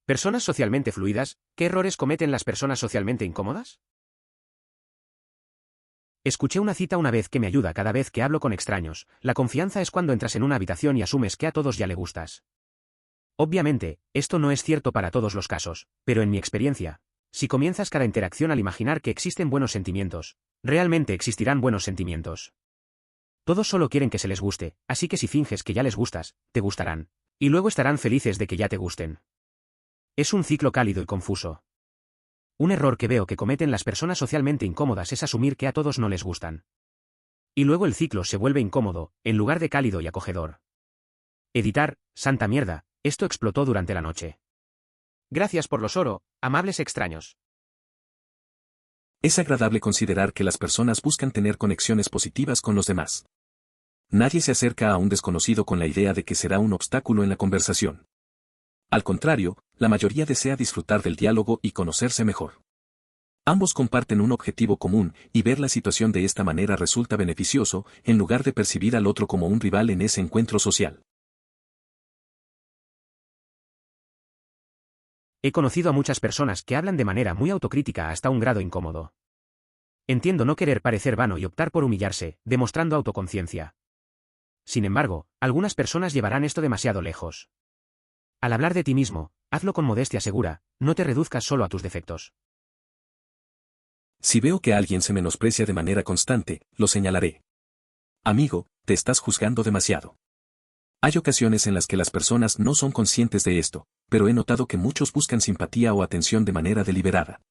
Personas socialmente fluidas, ¿qué errores cometen las personas socialmente incómodas? Escuché una cita una vez que me ayuda cada vez que hablo con extraños. La confianza es cuando entras en una habitación y asumes que a todos ya le gustas. Obviamente, esto no es cierto para todos los casos, pero en mi experiencia, si comienzas cada interacción al imaginar que existen buenos sentimientos, realmente existirán buenos sentimientos. Todos solo quieren que se les guste, así que si finges que ya les gustas, te gustarán. Y luego estarán felices de que ya te gusten. Es un ciclo cálido y confuso. Un error que veo que cometen las personas socialmente incómodas es asumir que a todos no les gustan. Y luego el ciclo se vuelve incómodo, en lugar de cálido y acogedor. Editar, santa mierda, esto explotó durante la noche. Gracias por los oro, amables extraños. Es agradable considerar que las personas buscan tener conexiones positivas con los demás. Nadie se acerca a un desconocido con la idea de que será un obstáculo en la conversación. Al contrario, la mayoría desea disfrutar del diálogo y conocerse mejor. Ambos comparten un objetivo común, y ver la situación de esta manera resulta beneficioso, en lugar de percibir al otro como un rival en ese encuentro social. He conocido a muchas personas que hablan de manera muy autocrítica hasta un grado incómodo. Entiendo no querer parecer vano y optar por humillarse, demostrando autoconciencia. Sin embargo, algunas personas llevarán esto demasiado lejos. Al hablar de ti mismo, hazlo con modestia segura, no te reduzcas solo a tus defectos. Si veo que alguien se menosprecia de manera constante, lo señalaré. Amigo, te estás juzgando demasiado. Hay ocasiones en las que las personas no son conscientes de esto, pero he notado que muchos buscan simpatía o atención de manera deliberada.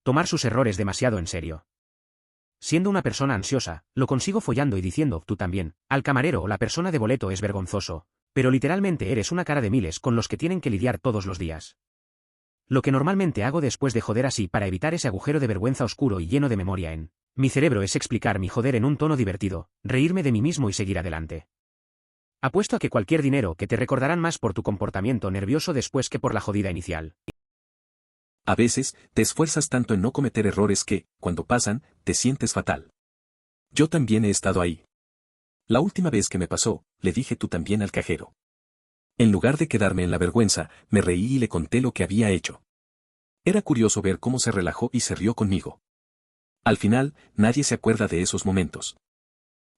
Tomar sus errores demasiado en serio. Siendo una persona ansiosa, lo consigo follando y diciendo, tú también, al camarero o la persona de boleto es vergonzoso, pero literalmente eres una cara de miles con los que tienen que lidiar todos los días. Lo que normalmente hago después de joder así para evitar ese agujero de vergüenza oscuro y lleno de memoria en mi cerebro es explicar mi joder en un tono divertido, reírme de mí mismo y seguir adelante. Apuesto a que cualquier dinero que te recordarán más por tu comportamiento nervioso después que por la jodida inicial. A veces, te esfuerzas tanto en no cometer errores que, cuando pasan, te sientes fatal. Yo también he estado ahí. La última vez que me pasó, le dije tú también al cajero. En lugar de quedarme en la vergüenza, me reí y le conté lo que había hecho. Era curioso ver cómo se relajó y se rió conmigo. Al final, nadie se acuerda de esos momentos.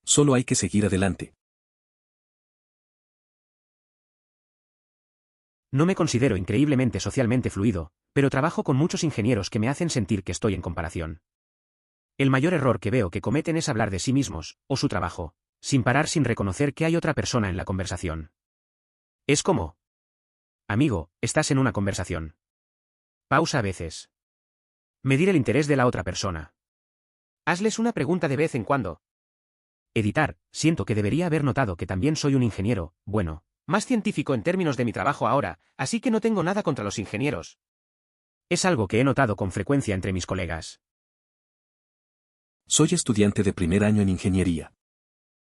Solo hay que seguir adelante. No me considero increíblemente socialmente fluido, pero trabajo con muchos ingenieros que me hacen sentir que estoy en comparación. El mayor error que veo que cometen es hablar de sí mismos, o su trabajo, sin parar sin reconocer que hay otra persona en la conversación. Es como: amigo, estás en una conversación. Pausa a veces. Medir el interés de la otra persona. Hazles una pregunta de vez en cuando. Editar, siento que debería haber notado que también soy un ingeniero, bueno, más científico en términos de mi trabajo ahora, así que no tengo nada contra los ingenieros. Es algo que he notado con frecuencia entre mis colegas. Soy estudiante de primer año en ingeniería.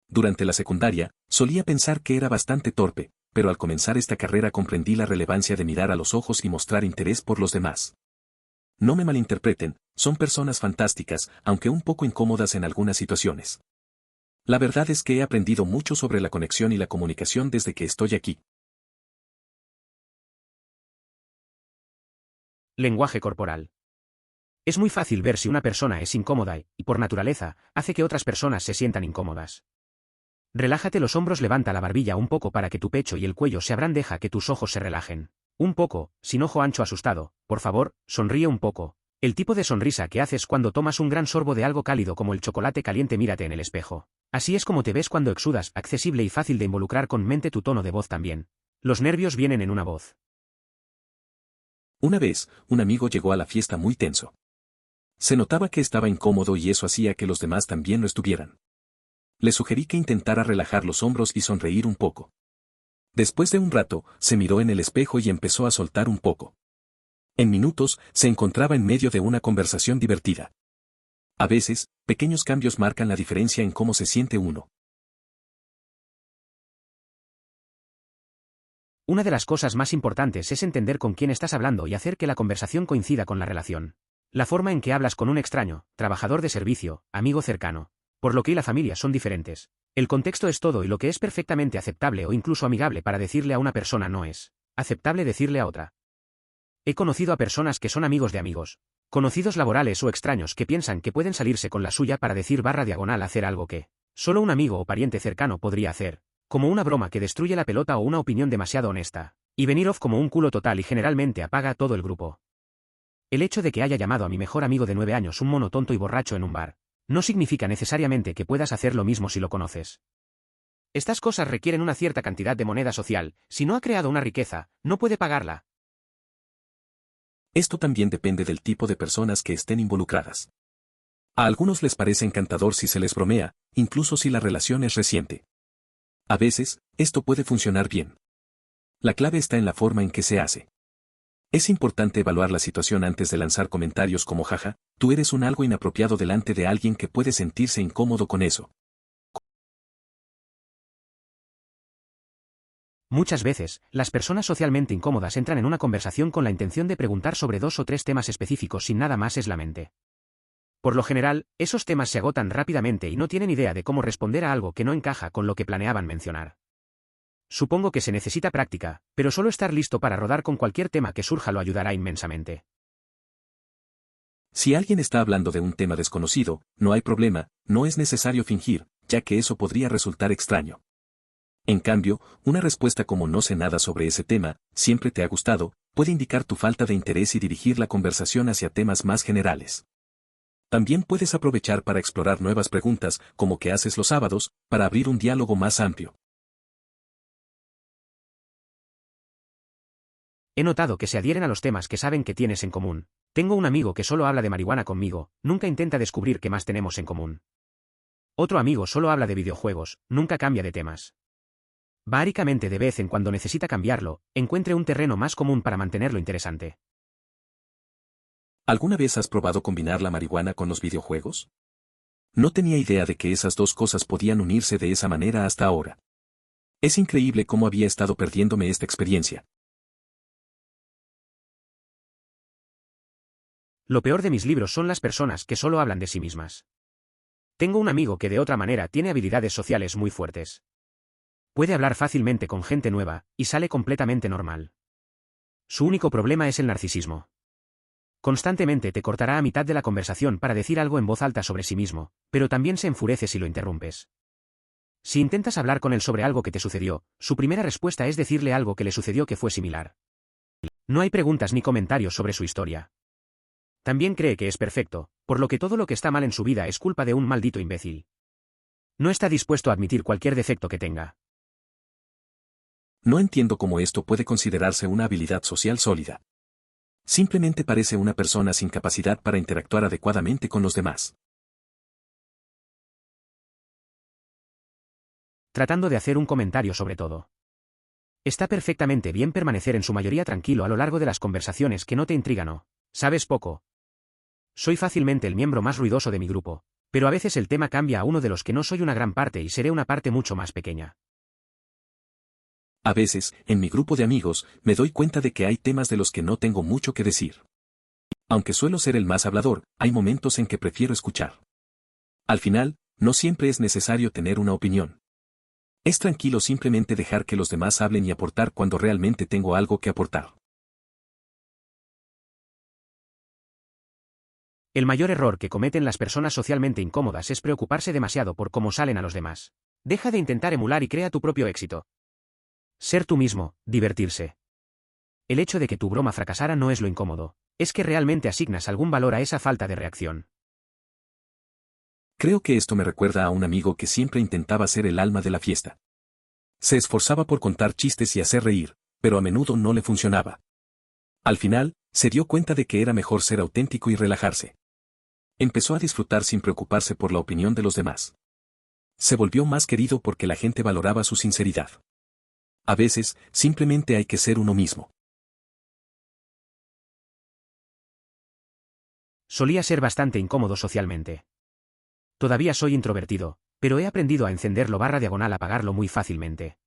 Durante la secundaria, solía pensar que era bastante torpe, pero al comenzar esta carrera comprendí la relevancia de mirar a los ojos y mostrar interés por los demás. No me malinterpreten, son personas fantásticas, aunque un poco incómodas en algunas situaciones. La verdad es que he aprendido mucho sobre la conexión y la comunicación desde que estoy aquí. Lenguaje corporal. Es muy fácil ver si una persona es incómoda y, por naturaleza, hace que otras personas se sientan incómodas. Relájate los hombros, levanta la barbilla un poco para que tu pecho y el cuello se abran, deja que tus ojos se relajen. Un poco, sin ojo ancho asustado, por favor, sonríe un poco. El tipo de sonrisa que haces cuando tomas un gran sorbo de algo cálido como el chocolate caliente, mírate en el espejo. Así es como te ves cuando exudas, accesible y fácil de involucrar con mente, tu tono de voz también. Los nervios vienen en una voz. Una vez, un amigo llegó a la fiesta muy tenso. Se notaba que estaba incómodo y eso hacía que los demás también lo estuvieran. Le sugerí que intentara relajar los hombros y sonreír un poco. Después de un rato, se miró en el espejo y empezó a soltar un poco. En minutos, se encontraba en medio de una conversación divertida. A veces, pequeños cambios marcan la diferencia en cómo se siente uno. Una de las cosas más importantes es entender con quién estás hablando y hacer que la conversación coincida con la relación. La forma en que hablas con un extraño, trabajador de servicio, amigo cercano, por lo que y la familia son diferentes. El contexto es todo y lo que es perfectamente aceptable o incluso amigable para decirle a una persona no es aceptable decirle a otra. He conocido a personas que son amigos de amigos, conocidos laborales o extraños que piensan que pueden salirse con la suya para decir / hacer algo que solo un amigo o pariente cercano podría hacer, como una broma que destruye la pelota o una opinión demasiado honesta, y venir off como un culo total y generalmente apaga a todo el grupo. El hecho de que haya llamado a mi mejor amigo de 9 años un mono tonto y borracho en un bar, no significa necesariamente que puedas hacer lo mismo si lo conoces. Estas cosas requieren una cierta cantidad de moneda social, si no ha creado una riqueza, no puede pagarla. Esto también depende del tipo de personas que estén involucradas. A algunos les parece encantador si se les bromea, incluso si la relación es reciente. A veces, esto puede funcionar bien. La clave está en la forma en que se hace. Es importante evaluar la situación antes de lanzar comentarios como jaja, tú eres un algo inapropiado delante de alguien que puede sentirse incómodo con eso. Muchas veces, las personas socialmente incómodas entran en una conversación con la intención de preguntar sobre 2 o 3 temas específicos sin nada más es la mente. Por lo general, esos temas se agotan rápidamente y no tienen idea de cómo responder a algo que no encaja con lo que planeaban mencionar. Supongo que se necesita práctica, pero solo estar listo para rodar con cualquier tema que surja lo ayudará inmensamente. Si alguien está hablando de un tema desconocido, no hay problema, no es necesario fingir, ya que eso podría resultar extraño. En cambio, una respuesta como no sé nada sobre ese tema, siempre te ha gustado, puede indicar tu falta de interés y dirigir la conversación hacia temas más generales. También puedes aprovechar para explorar nuevas preguntas, como qué haces los sábados, para abrir un diálogo más amplio. He notado que se adhieren a los temas que saben que tienes en común. Tengo un amigo que solo habla de marihuana conmigo, nunca intenta descubrir qué más tenemos en común. Otro amigo solo habla de videojuegos, nunca cambia de temas. Básicamente de vez en cuando necesita cambiarlo, encuentre un terreno más común para mantenerlo interesante. ¿Alguna vez has probado combinar la marihuana con los videojuegos? No tenía idea de que esas dos cosas podían unirse de esa manera hasta ahora. Es increíble cómo había estado perdiéndome esta experiencia. Lo peor de mis libros son las personas que solo hablan de sí mismas. Tengo un amigo que de otra manera tiene habilidades sociales muy fuertes. Puede hablar fácilmente con gente nueva, y sale completamente normal. Su único problema es el narcisismo. Constantemente te cortará a mitad de la conversación para decir algo en voz alta sobre sí mismo, pero también se enfurece si lo interrumpes. Si intentas hablar con él sobre algo que te sucedió, su primera respuesta es decirle algo que le sucedió que fue similar. No hay preguntas ni comentarios sobre su historia. También cree que es perfecto, por lo que todo lo que está mal en su vida es culpa de un maldito imbécil. No está dispuesto a admitir cualquier defecto que tenga. No entiendo cómo esto puede considerarse una habilidad social sólida. Simplemente parece una persona sin capacidad para interactuar adecuadamente con los demás. Tratando de hacer un comentario sobre todo. Está perfectamente bien permanecer en su mayoría tranquilo a lo largo de las conversaciones que no te intrigan o sabes poco. Soy fácilmente el miembro más ruidoso de mi grupo, pero a veces el tema cambia a uno de los que no soy una gran parte y seré una parte mucho más pequeña. A veces, en mi grupo de amigos, me doy cuenta de que hay temas de los que no tengo mucho que decir. Aunque suelo ser el más hablador, hay momentos en que prefiero escuchar. Al final, no siempre es necesario tener una opinión. Es tranquilo simplemente dejar que los demás hablen y aportar cuando realmente tengo algo que aportar. El mayor error que cometen las personas socialmente incómodas es preocuparse demasiado por cómo salen a los demás. Deja de intentar emular y crea tu propio éxito. Ser tú mismo, divertirse. El hecho de que tu broma fracasara no es lo incómodo, es que realmente asignas algún valor a esa falta de reacción. Creo que esto me recuerda a un amigo que siempre intentaba ser el alma de la fiesta. Se esforzaba por contar chistes y hacer reír, pero a menudo no le funcionaba. Al final, se dio cuenta de que era mejor ser auténtico y relajarse. Empezó a disfrutar sin preocuparse por la opinión de los demás. Se volvió más querido porque la gente valoraba su sinceridad. A veces, simplemente hay que ser uno mismo. Solía ser bastante incómodo socialmente. Todavía soy introvertido, pero he aprendido a encenderlo / apagarlo muy fácilmente.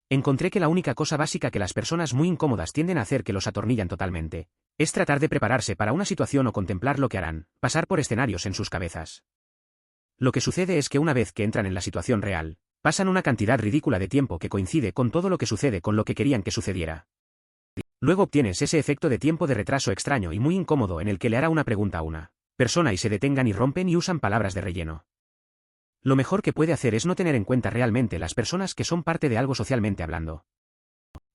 Encontré que la única cosa básica que las personas muy incómodas tienden a hacer que los atornillan totalmente, es tratar de prepararse para una situación o contemplar lo que harán, pasar por escenarios en sus cabezas. Lo que sucede es que una vez que entran en la situación real, pasan una cantidad ridícula de tiempo que coincide con todo lo que sucede con lo que querían que sucediera. Luego obtienes ese efecto de tiempo de retraso extraño y muy incómodo en el que le hará una pregunta a una persona y se detengan y rompen y usan palabras de relleno. Lo mejor que puede hacer es no tener en cuenta realmente las personas que son parte de algo socialmente hablando.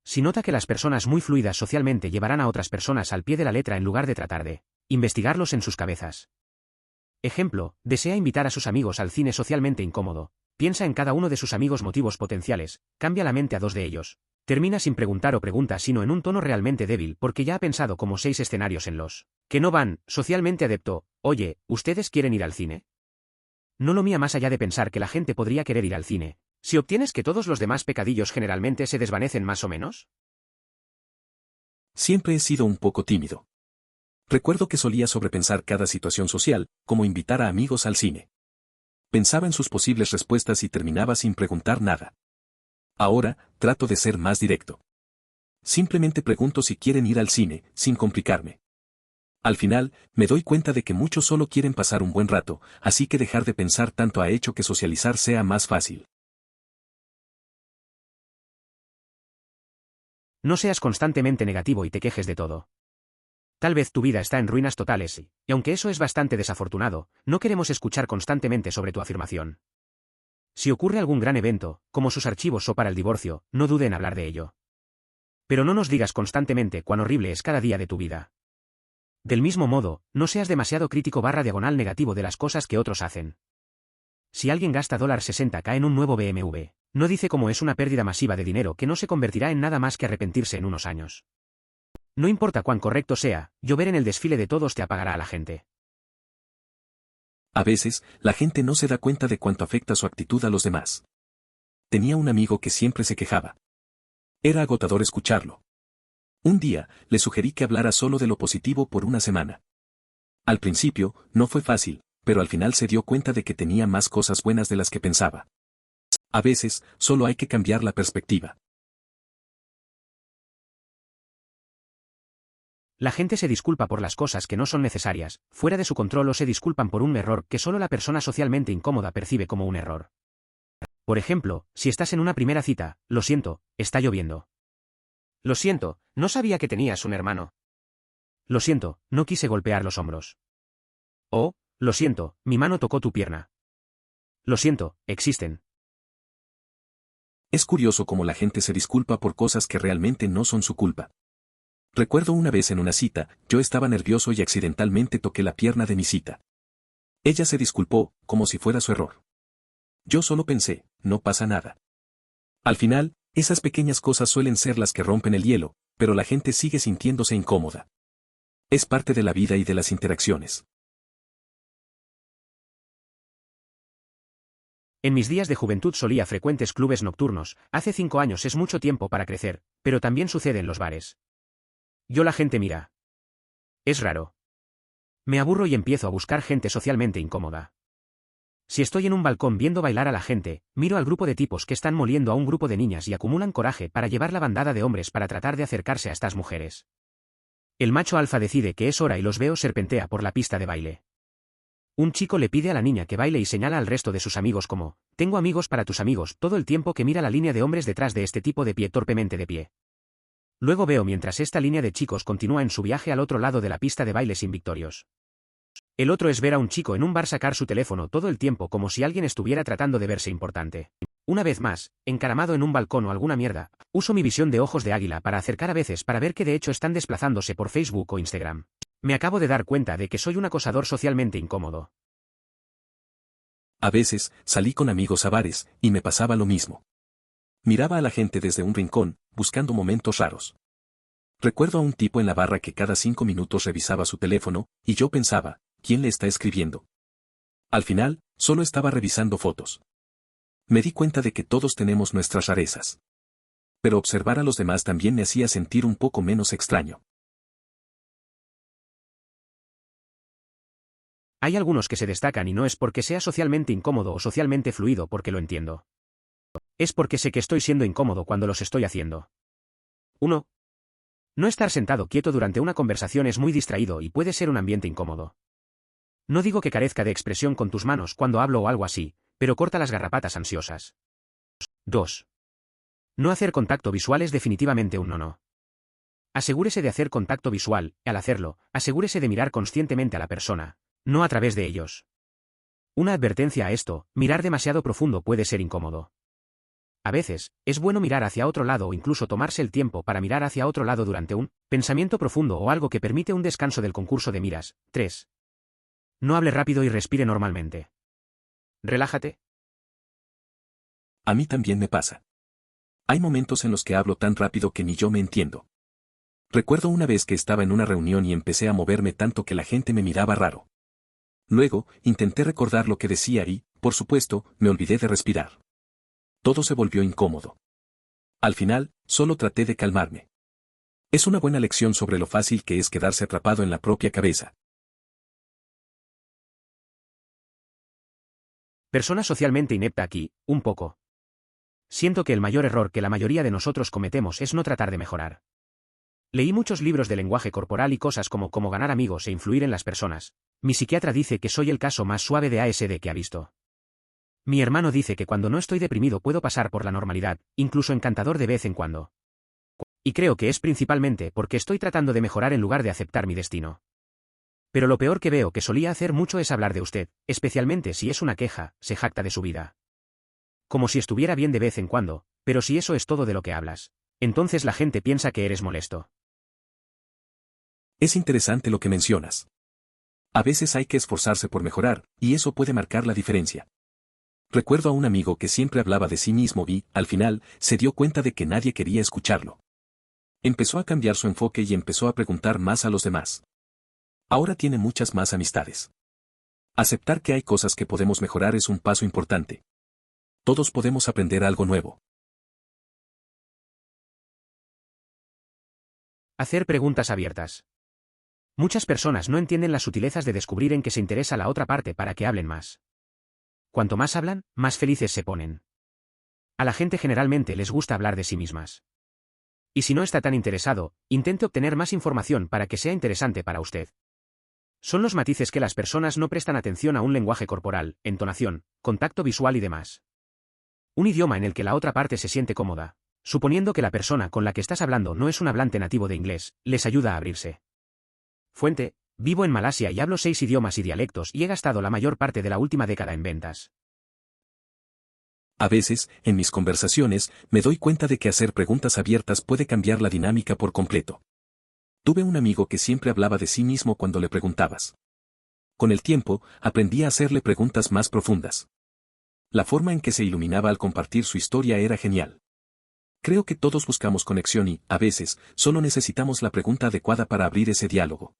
Si nota que las personas muy fluidas socialmente llevarán a otras personas al pie de la letra en lugar de tratar de investigarlos en sus cabezas. Ejemplo, desea invitar a sus amigos al cine socialmente incómodo, piensa en cada uno de sus amigos motivos potenciales, cambia la mente a 2 de ellos, termina sin preguntar o pregunta sino en un tono realmente débil porque ya ha pensado como 6 escenarios en los que no van, socialmente adepto, oye, ¿ustedes quieren ir al cine? No lo mía más allá de pensar que la gente podría querer ir al cine, si obtienes que todos los demás pecadillos generalmente se desvanecen más o menos. Siempre he sido un poco tímido. Recuerdo que solía sobrepensar cada situación social, como invitar a amigos al cine. Pensaba en sus posibles respuestas y terminaba sin preguntar nada. Ahora, trato de ser más directo. Simplemente pregunto si quieren ir al cine, sin complicarme. Al final, me doy cuenta de que muchos solo quieren pasar un buen rato, así que dejar de pensar tanto ha hecho que socializar sea más fácil. No seas constantemente negativo y te quejes de todo. Tal vez tu vida está en ruinas totales y aunque eso es bastante desafortunado, no queremos escuchar constantemente sobre tu afirmación. Si ocurre algún gran evento, como sus archivos o para el divorcio, no dude en hablar de ello. Pero no nos digas constantemente cuán horrible es cada día de tu vida. Del mismo modo, no seas demasiado crítico / negativo de las cosas que otros hacen. Si alguien gasta $60k en un nuevo BMW, no dice cómo es una pérdida masiva de dinero que no se convertirá en nada más que arrepentirse en unos años. No importa cuán correcto sea, llover en el desfile de todos te apagará a la gente. A veces, la gente no se da cuenta de cuánto afecta su actitud a los demás. Tenía un amigo que siempre se quejaba. Era agotador escucharlo. Un día, le sugerí que hablara solo de lo positivo por una semana. Al principio, no fue fácil, pero al final se dio cuenta de que tenía más cosas buenas de las que pensaba. A veces, solo hay que cambiar la perspectiva. La gente se disculpa por las cosas que no son necesarias, fuera de su control o se disculpan por un error que solo la persona socialmente incómoda percibe como un error. Por ejemplo, si estás en una primera cita, lo siento, está lloviendo. Lo siento, no sabía que tenías un hermano. Lo siento, no quise golpear los hombros. Oh, lo siento, mi mano tocó tu pierna. Lo siento, existen. Es curioso cómo la gente se disculpa por cosas que realmente no son su culpa. Recuerdo una vez en una cita, yo estaba nervioso y accidentalmente toqué la pierna de mi cita. Ella se disculpó, como si fuera su error. Yo solo pensé, no pasa nada. Al final, esas pequeñas cosas suelen ser las que rompen el hielo, pero la gente sigue sintiéndose incómoda. Es parte de la vida y de las interacciones. En mis días de juventud solía frecuentes clubes nocturnos, hace 5 años es mucho tiempo para crecer, pero también sucede en los bares. La gente mira. Es raro. Me aburro y empiezo a buscar gente socialmente incómoda. Si estoy en un balcón viendo bailar a la gente, miro al grupo de tipos que están moliendo a un grupo de niñas y acumulan coraje para llevar la bandada de hombres para tratar de acercarse a estas mujeres. El macho alfa decide que es hora y los veo serpentea por la pista de baile. Un chico le pide a la niña que baile y señala al resto de sus amigos como, tengo amigos para tus amigos, todo el tiempo que mira la línea de hombres detrás de este tipo de pie torpemente de pie. Luego veo mientras esta línea de chicos continúa en su viaje al otro lado de la pista de baile sin victorios. El otro es ver a un chico en un bar sacar su teléfono todo el tiempo como si alguien estuviera tratando de verse importante. Una vez más, encaramado en un balcón o alguna mierda, uso mi visión de ojos de águila para acercar a veces para ver que de hecho están desplazándose por Facebook o Instagram. Me acabo de dar cuenta de que soy un acosador socialmente incómodo. A veces, salí con amigos a bares, y me pasaba lo mismo. Miraba a la gente desde un rincón, buscando momentos raros. Recuerdo a un tipo en la barra que cada 5 minutos revisaba su teléfono, y yo pensaba, ¿quién le está escribiendo? Al final, solo estaba revisando fotos. Me di cuenta de que todos tenemos nuestras rarezas. Pero observar a los demás también me hacía sentir un poco menos extraño. Hay algunos que se destacan y no es porque sea socialmente incómodo o socialmente fluido porque lo entiendo. Es porque sé que estoy siendo incómodo cuando los estoy haciendo. 1. No estar sentado quieto durante una conversación es muy distraído y puede ser un ambiente incómodo. No digo que carezca de expresión con tus manos cuando hablo o algo así, pero corta las garrapatas ansiosas. 2. No hacer contacto visual es definitivamente un no. Asegúrese de hacer contacto visual, y al hacerlo, asegúrese de mirar conscientemente a la persona, no a través de ellos. Una advertencia a esto, mirar demasiado profundo puede ser incómodo. A veces, es bueno mirar hacia otro lado o incluso tomarse el tiempo para mirar hacia otro lado durante un pensamiento profundo o algo que permite un descanso del concurso de miras. 3. No hable rápido y respire normalmente. Relájate. A mí también me pasa. Hay momentos en los que hablo tan rápido que ni yo me entiendo. Recuerdo una vez que estaba en una reunión y empecé a moverme tanto que la gente me miraba raro. Luego, intenté recordar lo que decía y, por supuesto, me olvidé de respirar. Todo se volvió incómodo. Al final, solo traté de calmarme. Es una buena lección sobre lo fácil que es quedarse atrapado en la propia cabeza. Persona socialmente inepta aquí, un poco. Siento que el mayor error que la mayoría de nosotros cometemos es no tratar de mejorar. Leí muchos libros de lenguaje corporal y cosas como cómo ganar amigos e influir en las personas. Mi psiquiatra dice que soy el caso más suave de ASD que ha visto. Mi hermano dice que cuando no estoy deprimido puedo pasar por la normalidad, incluso encantador de vez en cuando. Y creo que es principalmente porque estoy tratando de mejorar en lugar de aceptar mi destino. Pero lo peor que veo que solía hacer mucho es hablar de usted, especialmente si es una queja, se jacta de su vida. Como si estuviera bien de vez en cuando, pero si eso es todo de lo que hablas, entonces la gente piensa que eres molesto. Es interesante lo que mencionas. A veces hay que esforzarse por mejorar, y eso puede marcar la diferencia. Recuerdo a un amigo que siempre hablaba de sí mismo y, al final, se dio cuenta de que nadie quería escucharlo. Empezó a cambiar su enfoque y empezó a preguntar más a los demás. Ahora tiene muchas más amistades. Aceptar que hay cosas que podemos mejorar es un paso importante. Todos podemos aprender algo nuevo. Hacer preguntas abiertas. Muchas personas no entienden las sutilezas de descubrir en qué se interesa la otra parte para que hablen más. Cuanto más hablan, más felices se ponen. A la gente generalmente les gusta hablar de sí mismas. Y si no está tan interesado, intente obtener más información para que sea interesante para usted. Son los matices que las personas no prestan atención a un lenguaje corporal, entonación, contacto visual y demás. Un idioma en el que la otra parte se siente cómoda, suponiendo que la persona con la que estás hablando no es un hablante nativo de inglés, les ayuda a abrirse. Fuente: vivo en Malasia y hablo 6 idiomas y dialectos y he gastado la mayor parte de la última década en ventas. A veces, en mis conversaciones, me doy cuenta de que hacer preguntas abiertas puede cambiar la dinámica por completo. Tuve un amigo que siempre hablaba de sí mismo cuando le preguntabas. Con el tiempo, aprendí a hacerle preguntas más profundas. La forma en que se iluminaba al compartir su historia era genial. Creo que todos buscamos conexión y, a veces, solo necesitamos la pregunta adecuada para abrir ese diálogo.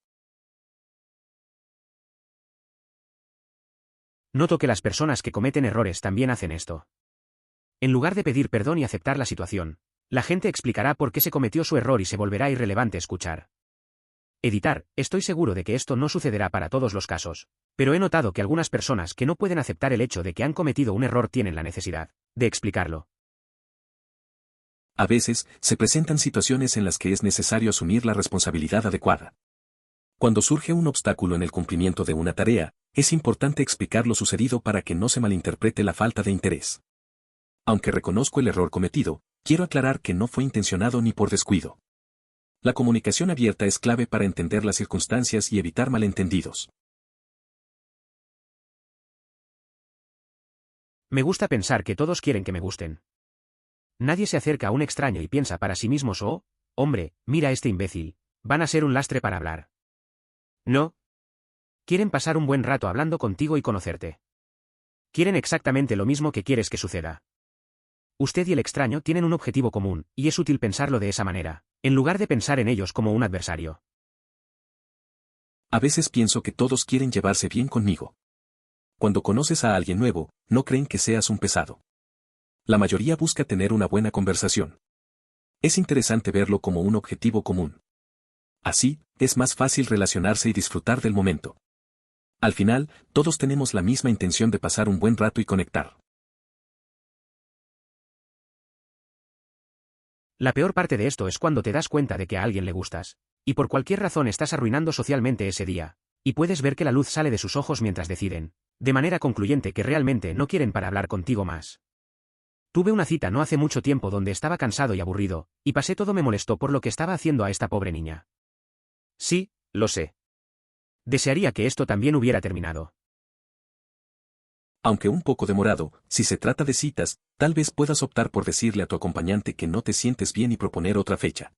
Noto que las personas que cometen errores también hacen esto. En lugar de pedir perdón y aceptar la situación, la gente explicará por qué se cometió su error y se volverá irrelevante escuchar. Editar: estoy seguro de que esto no sucederá para todos los casos, pero he notado que algunas personas que no pueden aceptar el hecho de que han cometido un error tienen la necesidad de explicarlo. A veces, se presentan situaciones en las que es necesario asumir la responsabilidad adecuada. Cuando surge un obstáculo en el cumplimiento de una tarea, es importante explicar lo sucedido para que no se malinterprete la falta de interés. Aunque reconozco el error cometido, quiero aclarar que no fue intencionado ni por descuido. La comunicación abierta es clave para entender las circunstancias y evitar malentendidos. Me gusta pensar que todos quieren que me gusten. Nadie se acerca a un extraño y piensa para sí mismos: oh, hombre, mira a este imbécil, van a ser un lastre para hablar. No. Quieren pasar un buen rato hablando contigo y conocerte. Quieren exactamente lo mismo que quieres que suceda. Usted y el extraño tienen un objetivo común, y es útil pensarlo de esa manera, en lugar de pensar en ellos como un adversario. A veces pienso que todos quieren llevarse bien conmigo. Cuando conoces a alguien nuevo, no creen que seas un pesado. La mayoría busca tener una buena conversación. Es interesante verlo como un objetivo común. Así, es más fácil relacionarse y disfrutar del momento. Al final, todos tenemos la misma intención de pasar un buen rato y conectar. La peor parte de esto es cuando te das cuenta de que a alguien le gustas, y por cualquier razón estás arruinando socialmente ese día. y puedes ver que la luz sale de sus ojos mientras deciden, de manera concluyente, que realmente no quieren para hablar contigo más. Tuve una cita no hace mucho tiempo donde estaba cansado y aburrido, y pasé todo me molestó por lo que estaba haciendo a esta pobre niña. Sí, lo sé. Desearía que esto también hubiera terminado. Aunque un poco demorado, si se trata de citas, tal vez puedas optar por decirle a tu acompañante que no te sientes bien y proponer otra fecha.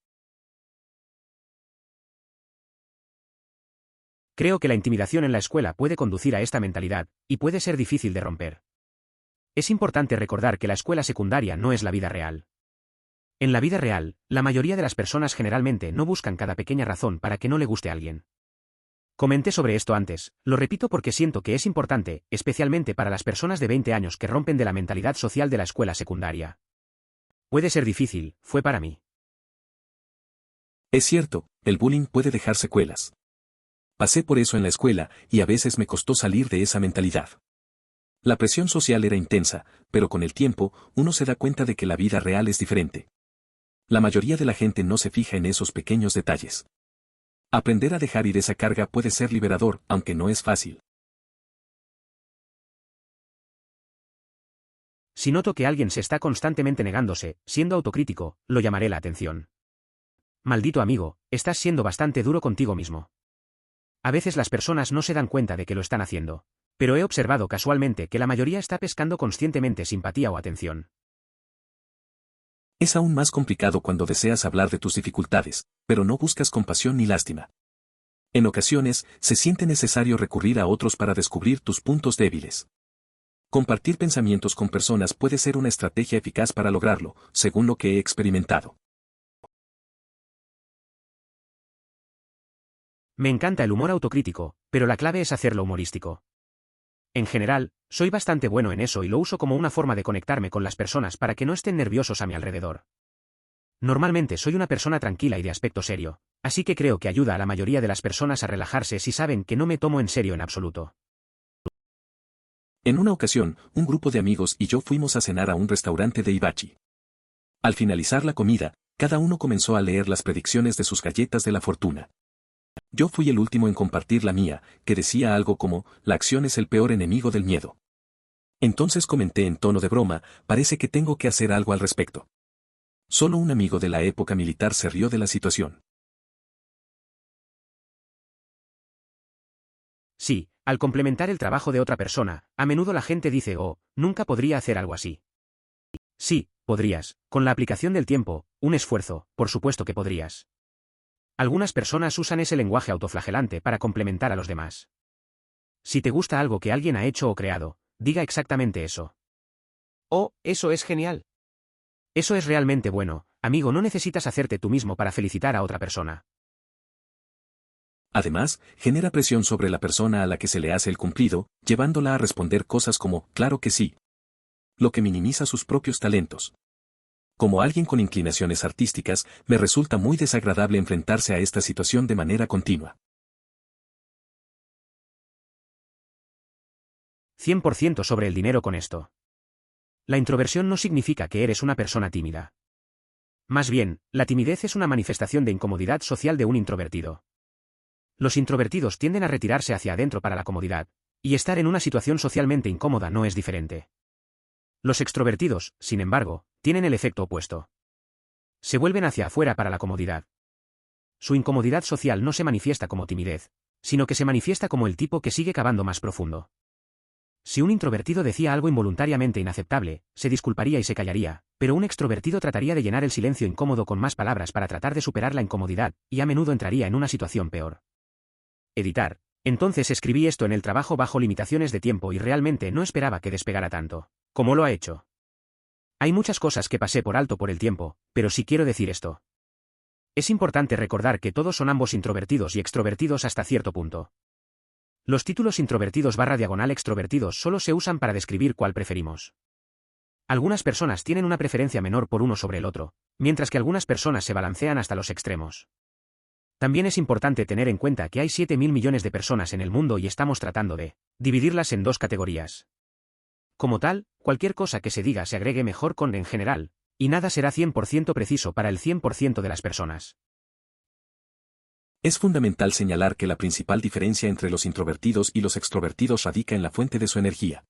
Creo que la intimidación en la escuela puede conducir a esta mentalidad, y puede ser difícil de romper. Es importante recordar que la escuela secundaria no es la vida real. En la vida real, la mayoría de las personas generalmente no buscan cada pequeña razón para que no le guste a alguien. Comenté sobre esto antes, lo repito porque siento que es importante, especialmente para las personas de 20 años que rompen de la mentalidad social de la escuela secundaria. Puede ser difícil, fue para mí. Es cierto, el bullying puede dejar secuelas. Pasé por eso en la escuela, y a veces me costó salir de esa mentalidad. La presión social era intensa, pero con el tiempo, uno se da cuenta de que la vida real es diferente. La mayoría de la gente no se fija en esos pequeños detalles. Aprender a dejar ir esa carga puede ser liberador, aunque no es fácil. Si noto que alguien se está constantemente negándose, siendo autocrítico, lo llamaré la atención. Maldito amigo, estás siendo bastante duro contigo mismo. A veces las personas no se dan cuenta de que lo están haciendo, pero he observado casualmente que la mayoría está pescando conscientemente simpatía o atención. Es aún más complicado cuando deseas hablar de tus dificultades, pero no buscas compasión ni lástima. En ocasiones, se siente necesario recurrir a otros para descubrir tus puntos débiles. Compartir pensamientos con personas puede ser una estrategia eficaz para lograrlo, según lo que he experimentado. Me encanta el humor autocrítico, pero la clave es hacerlo humorístico. En general, soy bastante bueno en eso y lo uso como una forma de conectarme con las personas para que no estén nerviosos a mi alrededor. Normalmente soy una persona tranquila y de aspecto serio, así que creo que ayuda a la mayoría de las personas a relajarse si saben que no me tomo en serio en absoluto. En una ocasión, un grupo de amigos y yo fuimos a cenar a un restaurante de Hibachi. Al finalizar la comida, cada uno comenzó a leer las predicciones de sus galletas de la fortuna. Yo fui el último en compartir la mía, que decía algo como, la acción es el peor enemigo del miedo. Entonces comenté en tono de broma, parece que tengo que hacer algo al respecto. Solo un amigo de la época militar se rió de la situación. Sí, al complementar el trabajo de otra persona, a menudo la gente dice, oh, nunca podría hacer algo así. Sí, podrías, con la aplicación del tiempo, un esfuerzo, por supuesto que podrías. Algunas personas usan ese lenguaje autoflagelante para complementar a los demás. Si te gusta algo que alguien ha hecho o creado, diga exactamente eso. Oh, eso es genial. Eso es realmente bueno, amigo, no necesitas hacerte tú mismo para felicitar a otra persona. Además, genera presión sobre la persona a la que se le hace el cumplido, llevándola a responder cosas como, claro que sí. Lo que minimiza sus propios talentos. Como alguien con inclinaciones artísticas, me resulta muy desagradable enfrentarse a esta situación de manera continua. 100% sobre el dinero con esto. La introversión no significa que eres una persona tímida. Más bien, la timidez es una manifestación de incomodidad social de un introvertido. Los introvertidos tienden a retirarse hacia adentro para la comodidad, y estar en una situación socialmente incómoda no es diferente. Los extrovertidos, sin embargo, tienen el efecto opuesto. Se vuelven hacia afuera para la comodidad. Su incomodidad social no se manifiesta como timidez, sino que se manifiesta como el tipo que sigue cavando más profundo. Si un introvertido decía algo involuntariamente inaceptable, se disculparía y se callaría, pero un extrovertido trataría de llenar el silencio incómodo con más palabras para tratar de superar la incomodidad, y a menudo entraría en una situación peor. Editar. Entonces escribí esto en el trabajo bajo limitaciones de tiempo y realmente no esperaba que despegara tanto, como lo ha hecho. Hay muchas cosas que pasé por alto por el tiempo, pero sí quiero decir esto. Es importante recordar que todos son ambos introvertidos y extrovertidos hasta cierto punto. Los títulos introvertidos/extrovertidos solo se usan para describir cuál preferimos. Algunas personas tienen una preferencia menor por uno sobre el otro, mientras que algunas personas se balancean hasta los extremos. También es importante tener en cuenta que hay 7.000 millones de personas en el mundo y estamos tratando de dividirlas en dos categorías. Como tal, cualquier cosa que se diga se agregue mejor con en general, y nada será 100% preciso para el 100% de las personas. Es fundamental señalar que la principal diferencia entre los introvertidos y los extrovertidos radica en la fuente de su energía.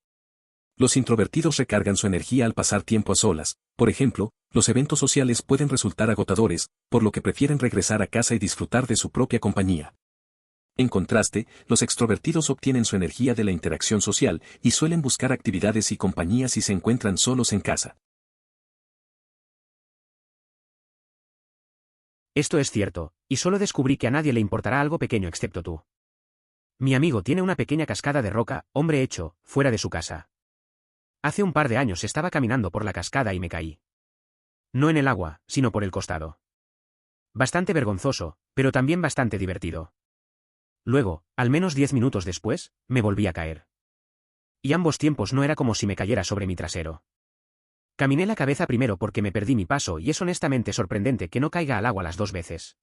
Los introvertidos recargan su energía al pasar tiempo a solas, por ejemplo, los eventos sociales pueden resultar agotadores, por lo que prefieren regresar a casa y disfrutar de su propia compañía. En contraste, los extrovertidos obtienen su energía de la interacción social y suelen buscar actividades y compañía si se encuentran solos en casa. Esto es cierto, y solo descubrí que a nadie le importará algo pequeño excepto tú. Mi amigo tiene una pequeña cascada de roca, hombre hecho, fuera de su casa. Hace un par de años estaba caminando por la cascada y me caí. No en el agua, sino por el costado. Bastante vergonzoso, pero también bastante divertido. Luego, al menos 10 minutos después, me volví a caer. Y ambos tiempos no era como si me cayera sobre mi trasero. Caminé la cabeza primero porque me perdí mi paso y es honestamente sorprendente que no caiga al agua las 2 veces.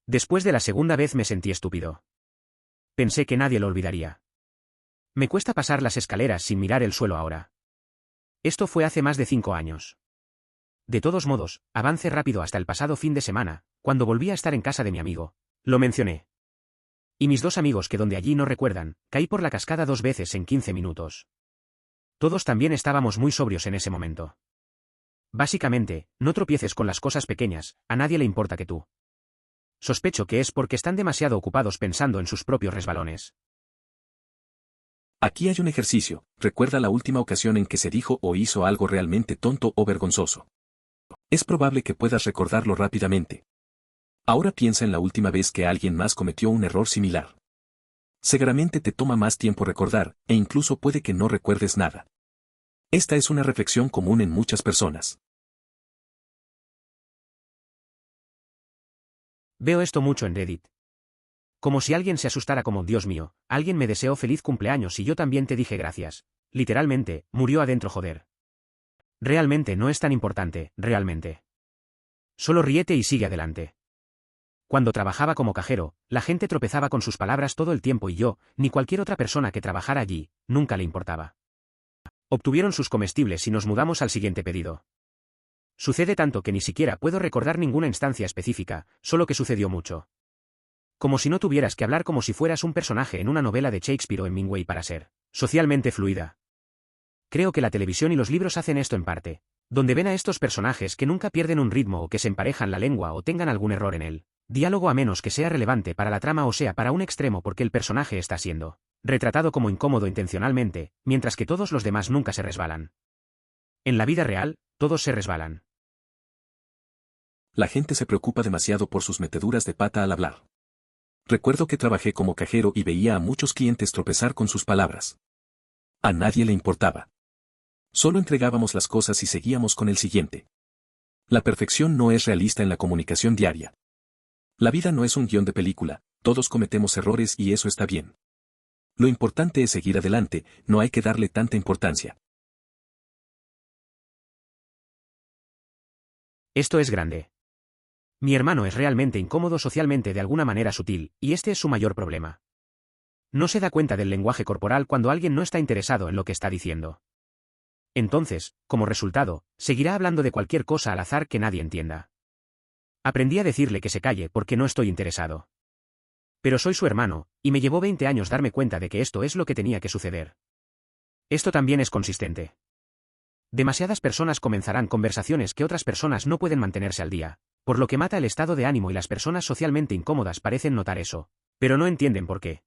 Después de la segunda vez me sentí estúpido. Pensé que nadie lo olvidaría. Me cuesta pasar las escaleras sin mirar el suelo ahora. Esto fue hace más de 5 años. De todos modos, avancé rápido hasta el pasado fin de semana, cuando volví a estar en casa de mi amigo. Lo mencioné. Y mis 2 amigos que donde allí no recuerdan, caí por la cascada 2 veces en 15 minutos. Todos también estábamos muy sobrios en ese momento. Básicamente, no tropieces con las cosas pequeñas, a nadie le importa que tú. Sospecho que es porque están demasiado ocupados pensando en sus propios resbalones. Aquí hay un ejercicio, recuerda la última ocasión en que se dijo o hizo algo realmente tonto o vergonzoso. Es probable que puedas recordarlo rápidamente. Ahora piensa en la última vez que alguien más cometió un error similar. Seguramente te toma más tiempo recordar, e incluso puede que no recuerdes nada. Esta es una reflexión común en muchas personas. Veo esto mucho en Reddit. Como si alguien se asustara como, Dios mío, alguien me deseó feliz cumpleaños y yo también te dije gracias. Literalmente, murió adentro joder. Realmente no es tan importante, realmente. Solo ríete y sigue adelante. Cuando trabajaba como cajero, la gente tropezaba con sus palabras todo el tiempo y yo, ni cualquier otra persona que trabajara allí, nunca le importaba. Obtuvieron sus comestibles y nos mudamos al siguiente pedido. Sucede tanto que ni siquiera puedo recordar ninguna instancia específica, solo que sucedió mucho. Como si no tuvieras que hablar como si fueras un personaje en una novela de Shakespeare o Hemingway para ser socialmente fluida. Creo que la televisión y los libros hacen esto en parte, donde ven a estos personajes que nunca pierden un ritmo o que se emparejan la lengua o tengan algún error en él. Diálogo a menos que sea relevante para la trama o sea para un extremo porque el personaje está siendo retratado como incómodo intencionalmente, mientras que todos los demás nunca se resbalan. En la vida real, todos se resbalan. La gente se preocupa demasiado por sus meteduras de pata al hablar. Recuerdo que trabajé como cajero y veía a muchos clientes tropezar con sus palabras. A nadie le importaba. Solo entregábamos las cosas y seguíamos con el siguiente. La perfección no es realista en la comunicación diaria. La vida no es un guión de película, todos cometemos errores y eso está bien. Lo importante es seguir adelante, no hay que darle tanta importancia. Esto es grande. Mi hermano es realmente incómodo socialmente de alguna manera sutil, y este es su mayor problema. No se da cuenta del lenguaje corporal cuando alguien no está interesado en lo que está diciendo. Entonces, como resultado, seguirá hablando de cualquier cosa al azar que nadie entienda. Aprendí a decirle que se calle porque no estoy interesado. Pero soy su hermano, y me llevó 20 años darme cuenta de que esto es lo que tenía que suceder. Esto también es consistente. Demasiadas personas comenzarán conversaciones que otras personas no pueden mantenerse al día, por lo que mata el estado de ánimo y las personas socialmente incómodas parecen notar eso, pero no entienden por qué.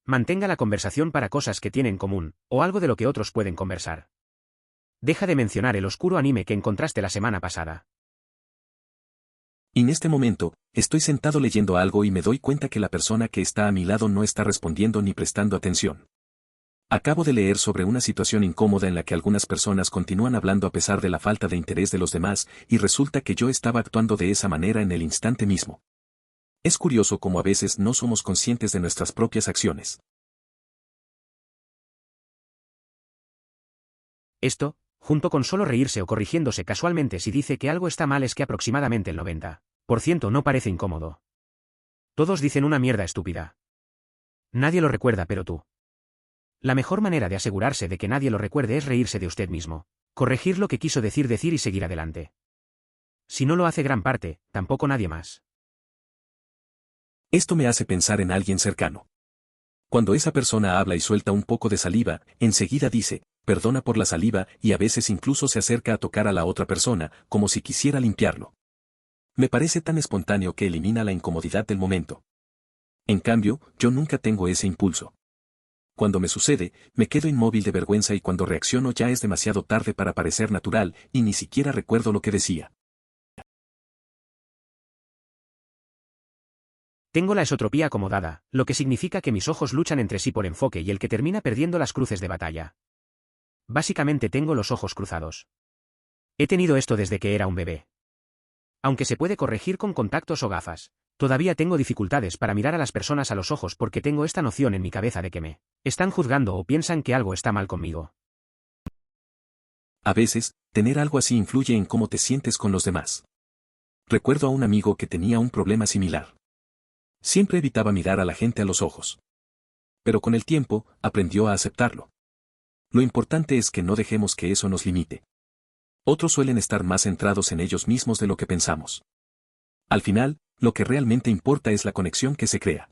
Mantenga la conversación para cosas que tienen en común, o algo de lo que otros pueden conversar. Deja de mencionar el oscuro anime que encontraste la semana pasada. En este momento, estoy sentado leyendo algo y me doy cuenta que la persona que está a mi lado no está respondiendo ni prestando atención. Acabo de leer sobre una situación incómoda en la que algunas personas continúan hablando a pesar de la falta de interés de los demás, y resulta que yo estaba actuando de esa manera en el instante mismo. Es curioso cómo a veces no somos conscientes de nuestras propias acciones. Esto, junto con solo reírse o corrigiéndose casualmente si dice que algo está mal es que aproximadamente el 90% no parece incómodo. Todos dicen una mierda estúpida. Nadie lo recuerda pero tú. La mejor manera de asegurarse de que nadie lo recuerde es reírse de usted mismo, corregir lo que quiso decir y seguir adelante. Si no lo hace gran parte, tampoco nadie más. Esto me hace pensar en alguien cercano. Cuando esa persona habla y suelta un poco de saliva, enseguida dice, perdona por la saliva, y a veces incluso se acerca a tocar a la otra persona, como si quisiera limpiarlo. Me parece tan espontáneo que elimina la incomodidad del momento. En cambio, yo nunca tengo ese impulso. Cuando me sucede, me quedo inmóvil de vergüenza y cuando reacciono ya es demasiado tarde para parecer natural y ni siquiera recuerdo lo que decía. Tengo la esotropía acomodada, lo que significa que mis ojos luchan entre sí por enfoque y el que termina perdiendo las cruces de batalla. Básicamente tengo los ojos cruzados. He tenido esto desde que era un bebé. Aunque se puede corregir con contactos o gafas, todavía tengo dificultades para mirar a las personas a los ojos porque tengo esta noción en mi cabeza de que me están juzgando o piensan que algo está mal conmigo. A veces, tener algo así influye en cómo te sientes con los demás. Recuerdo a un amigo que tenía un problema similar. Siempre evitaba mirar a la gente a los ojos. Pero con el tiempo, aprendió a aceptarlo. Lo importante es que no dejemos que eso nos limite. Otros suelen estar más centrados en ellos mismos de lo que pensamos. Al final, lo que realmente importa es la conexión que se crea.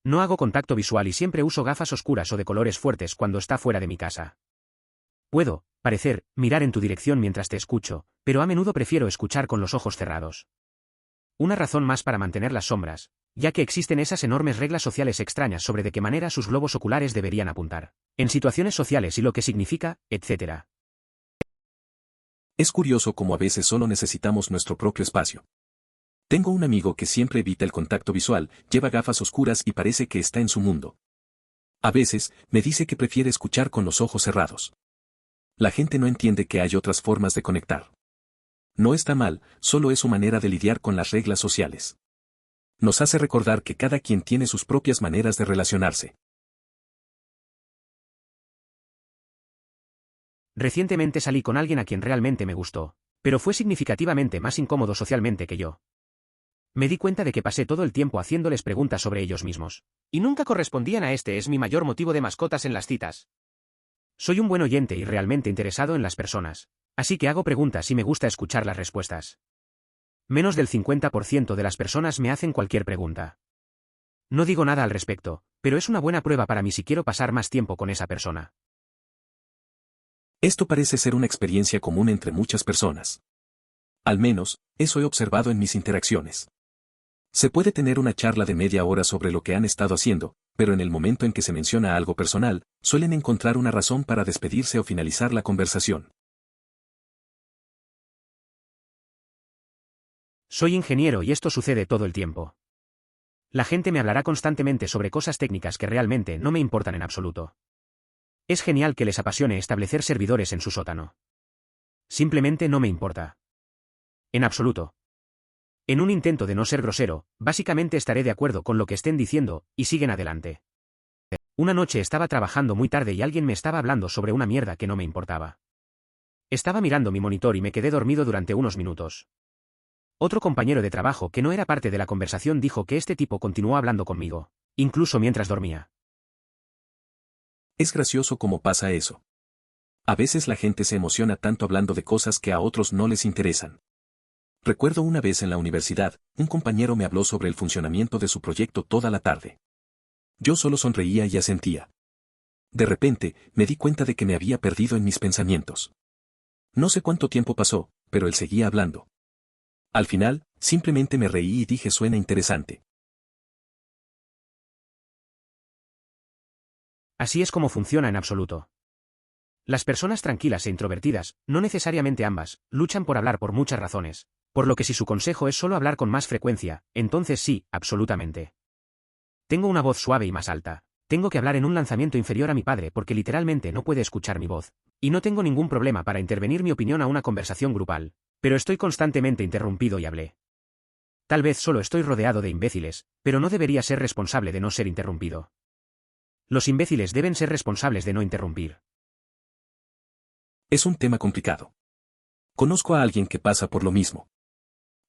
No hago contacto visual y siempre uso gafas oscuras o de colores fuertes cuando está fuera de mi casa. Puedo parecer mirar en tu dirección mientras te escucho, pero a menudo prefiero escuchar con los ojos cerrados. Una razón más para mantener las sombras, ya que existen esas enormes reglas sociales extrañas sobre de qué manera sus globos oculares deberían apuntar, en situaciones sociales y lo que significa, etc. Es curioso cómo a veces solo necesitamos nuestro propio espacio. Tengo un amigo que siempre evita el contacto visual, lleva gafas oscuras y parece que está en su mundo. A veces, me dice que prefiere escuchar con los ojos cerrados. La gente no entiende que hay otras formas de conectar. No está mal, solo es su manera de lidiar con las reglas sociales. Nos hace recordar que cada quien tiene sus propias maneras de relacionarse. Recientemente salí con alguien a quien realmente me gustó, pero fue significativamente más incómodo socialmente que yo. Me di cuenta de que pasé todo el tiempo haciéndoles preguntas sobre ellos mismos. Y nunca correspondían a este es mi mayor motivo de mascotas en las citas. Soy un buen oyente y realmente interesado en las personas, así que hago preguntas y me gusta escuchar las respuestas. Menos del 50% de las personas me hacen cualquier pregunta. No digo nada al respecto, pero es una buena prueba para mí si quiero pasar más tiempo con esa persona. Esto parece ser una experiencia común entre muchas personas. Al menos, eso he observado en mis interacciones. Se puede tener una charla de media hora sobre lo que han estado haciendo, pero en el momento en que se menciona algo personal, suelen encontrar una razón para despedirse o finalizar la conversación. Soy ingeniero y esto sucede todo el tiempo. La gente me hablará constantemente sobre cosas técnicas que realmente no me importan en absoluto. Es genial que les apasione establecer servidores en su sótano. Simplemente no me importa. En absoluto. En un intento de no ser grosero, básicamente estaré de acuerdo con lo que estén diciendo, y siguen adelante. Una noche estaba trabajando muy tarde y alguien me estaba hablando sobre una mierda que no me importaba. Estaba mirando mi monitor y me quedé dormido durante unos minutos. Otro compañero de trabajo que no era parte de la conversación dijo que este tipo continuó hablando conmigo, incluso mientras dormía. Es gracioso cómo pasa eso. A veces la gente se emociona tanto hablando de cosas que a otros no les interesan. Recuerdo una vez en la universidad, un compañero me habló sobre el funcionamiento de su proyecto toda la tarde. Yo solo sonreía y asentía. De repente, me di cuenta de que me había perdido en mis pensamientos. No sé cuánto tiempo pasó, pero él seguía hablando. Al final, simplemente me reí y dije suena interesante. Así es como funciona en absoluto. Las personas tranquilas e introvertidas, no necesariamente ambas, luchan por hablar por muchas razones, por lo que si su consejo es solo hablar con más frecuencia, entonces sí, absolutamente. Tengo una voz suave y más alta. Tengo que hablar en un lanzamiento inferior a mi padre porque literalmente no puede escuchar mi voz. Y no tengo ningún problema para intervenir mi opinión a una conversación grupal, pero estoy constantemente interrumpido y hablé. Tal vez solo estoy rodeado de imbéciles, pero no debería ser responsable de no ser interrumpido. Los imbéciles deben ser responsables de no interrumpir. Es un tema complicado. Conozco a alguien que pasa por lo mismo.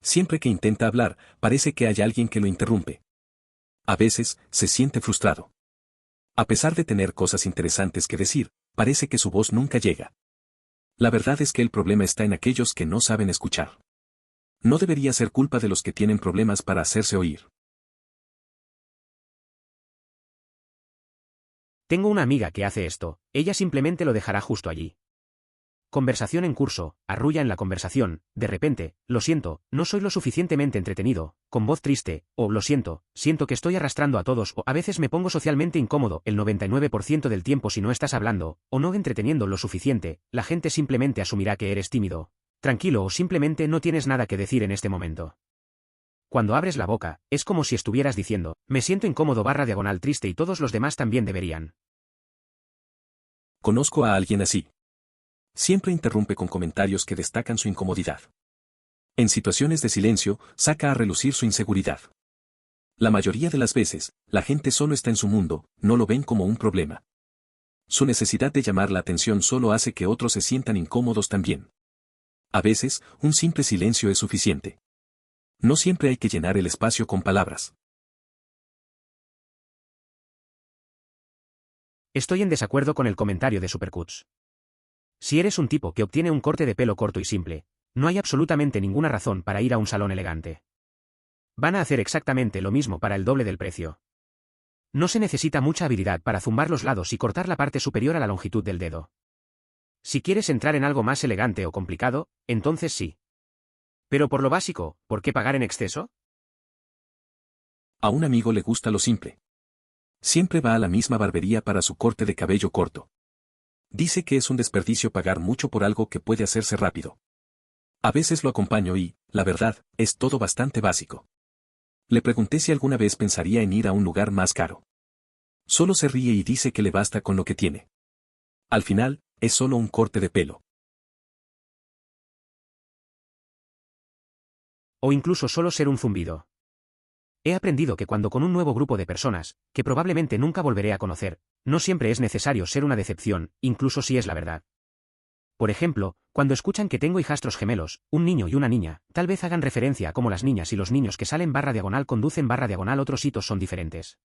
Siempre que intenta hablar, parece que hay alguien que lo interrumpe. A veces, se siente frustrado. A pesar de tener cosas interesantes que decir, parece que su voz nunca llega. La verdad es que el problema está en aquellos que no saben escuchar. No debería ser culpa de los que tienen problemas para hacerse oír. Tengo una amiga que hace esto, ella simplemente lo dejará justo allí. Conversación en curso, arrulla en la conversación, de repente, lo siento, no soy lo suficientemente entretenido, con voz triste, o lo siento, siento que estoy arrastrando a todos o a veces me pongo socialmente incómodo el 99% del tiempo si no estás hablando, o no entreteniendo lo suficiente, la gente simplemente asumirá que eres tímido, tranquilo o simplemente no tienes nada que decir en este momento. Cuando abres la boca, es como si estuvieras diciendo, me siento incómodo / triste y todos los demás también deberían. Conozco a alguien así. Siempre interrumpe con comentarios que destacan su incomodidad. En situaciones de silencio, saca a relucir su inseguridad. La mayoría de las veces, la gente solo está en su mundo, no lo ven como un problema. Su necesidad de llamar la atención solo hace que otros se sientan incómodos también. A veces, un simple silencio es suficiente. No siempre hay que llenar el espacio con palabras. Estoy en desacuerdo con el comentario de Supercuts. Si eres un tipo que obtiene un corte de pelo corto y simple, no hay absolutamente ninguna razón para ir a un salón elegante. Van a hacer exactamente lo mismo para el doble del precio. No se necesita mucha habilidad para zumbar los lados y cortar la parte superior a la longitud del dedo. Si quieres entrar en algo más elegante o complicado, entonces sí. Pero por lo básico, ¿por qué pagar en exceso? A un amigo le gusta lo simple. Siempre va a la misma barbería para su corte de cabello corto. Dice que es un desperdicio pagar mucho por algo que puede hacerse rápido. A veces lo acompaño y, la verdad, es todo bastante básico. Le pregunté si alguna vez pensaría en ir a un lugar más caro. Solo se ríe y dice que le basta con lo que tiene. Al final, es solo un corte de pelo. O incluso solo ser un zumbido. He aprendido que cuando con un nuevo grupo de personas, que probablemente nunca volveré a conocer, no siempre es necesario ser una decepción, incluso si es la verdad. Por ejemplo, cuando escuchan que tengo hijastros gemelos, un niño y una niña, tal vez hagan referencia a cómo las niñas y los niños que salen / conducen / otros hitos son diferentes.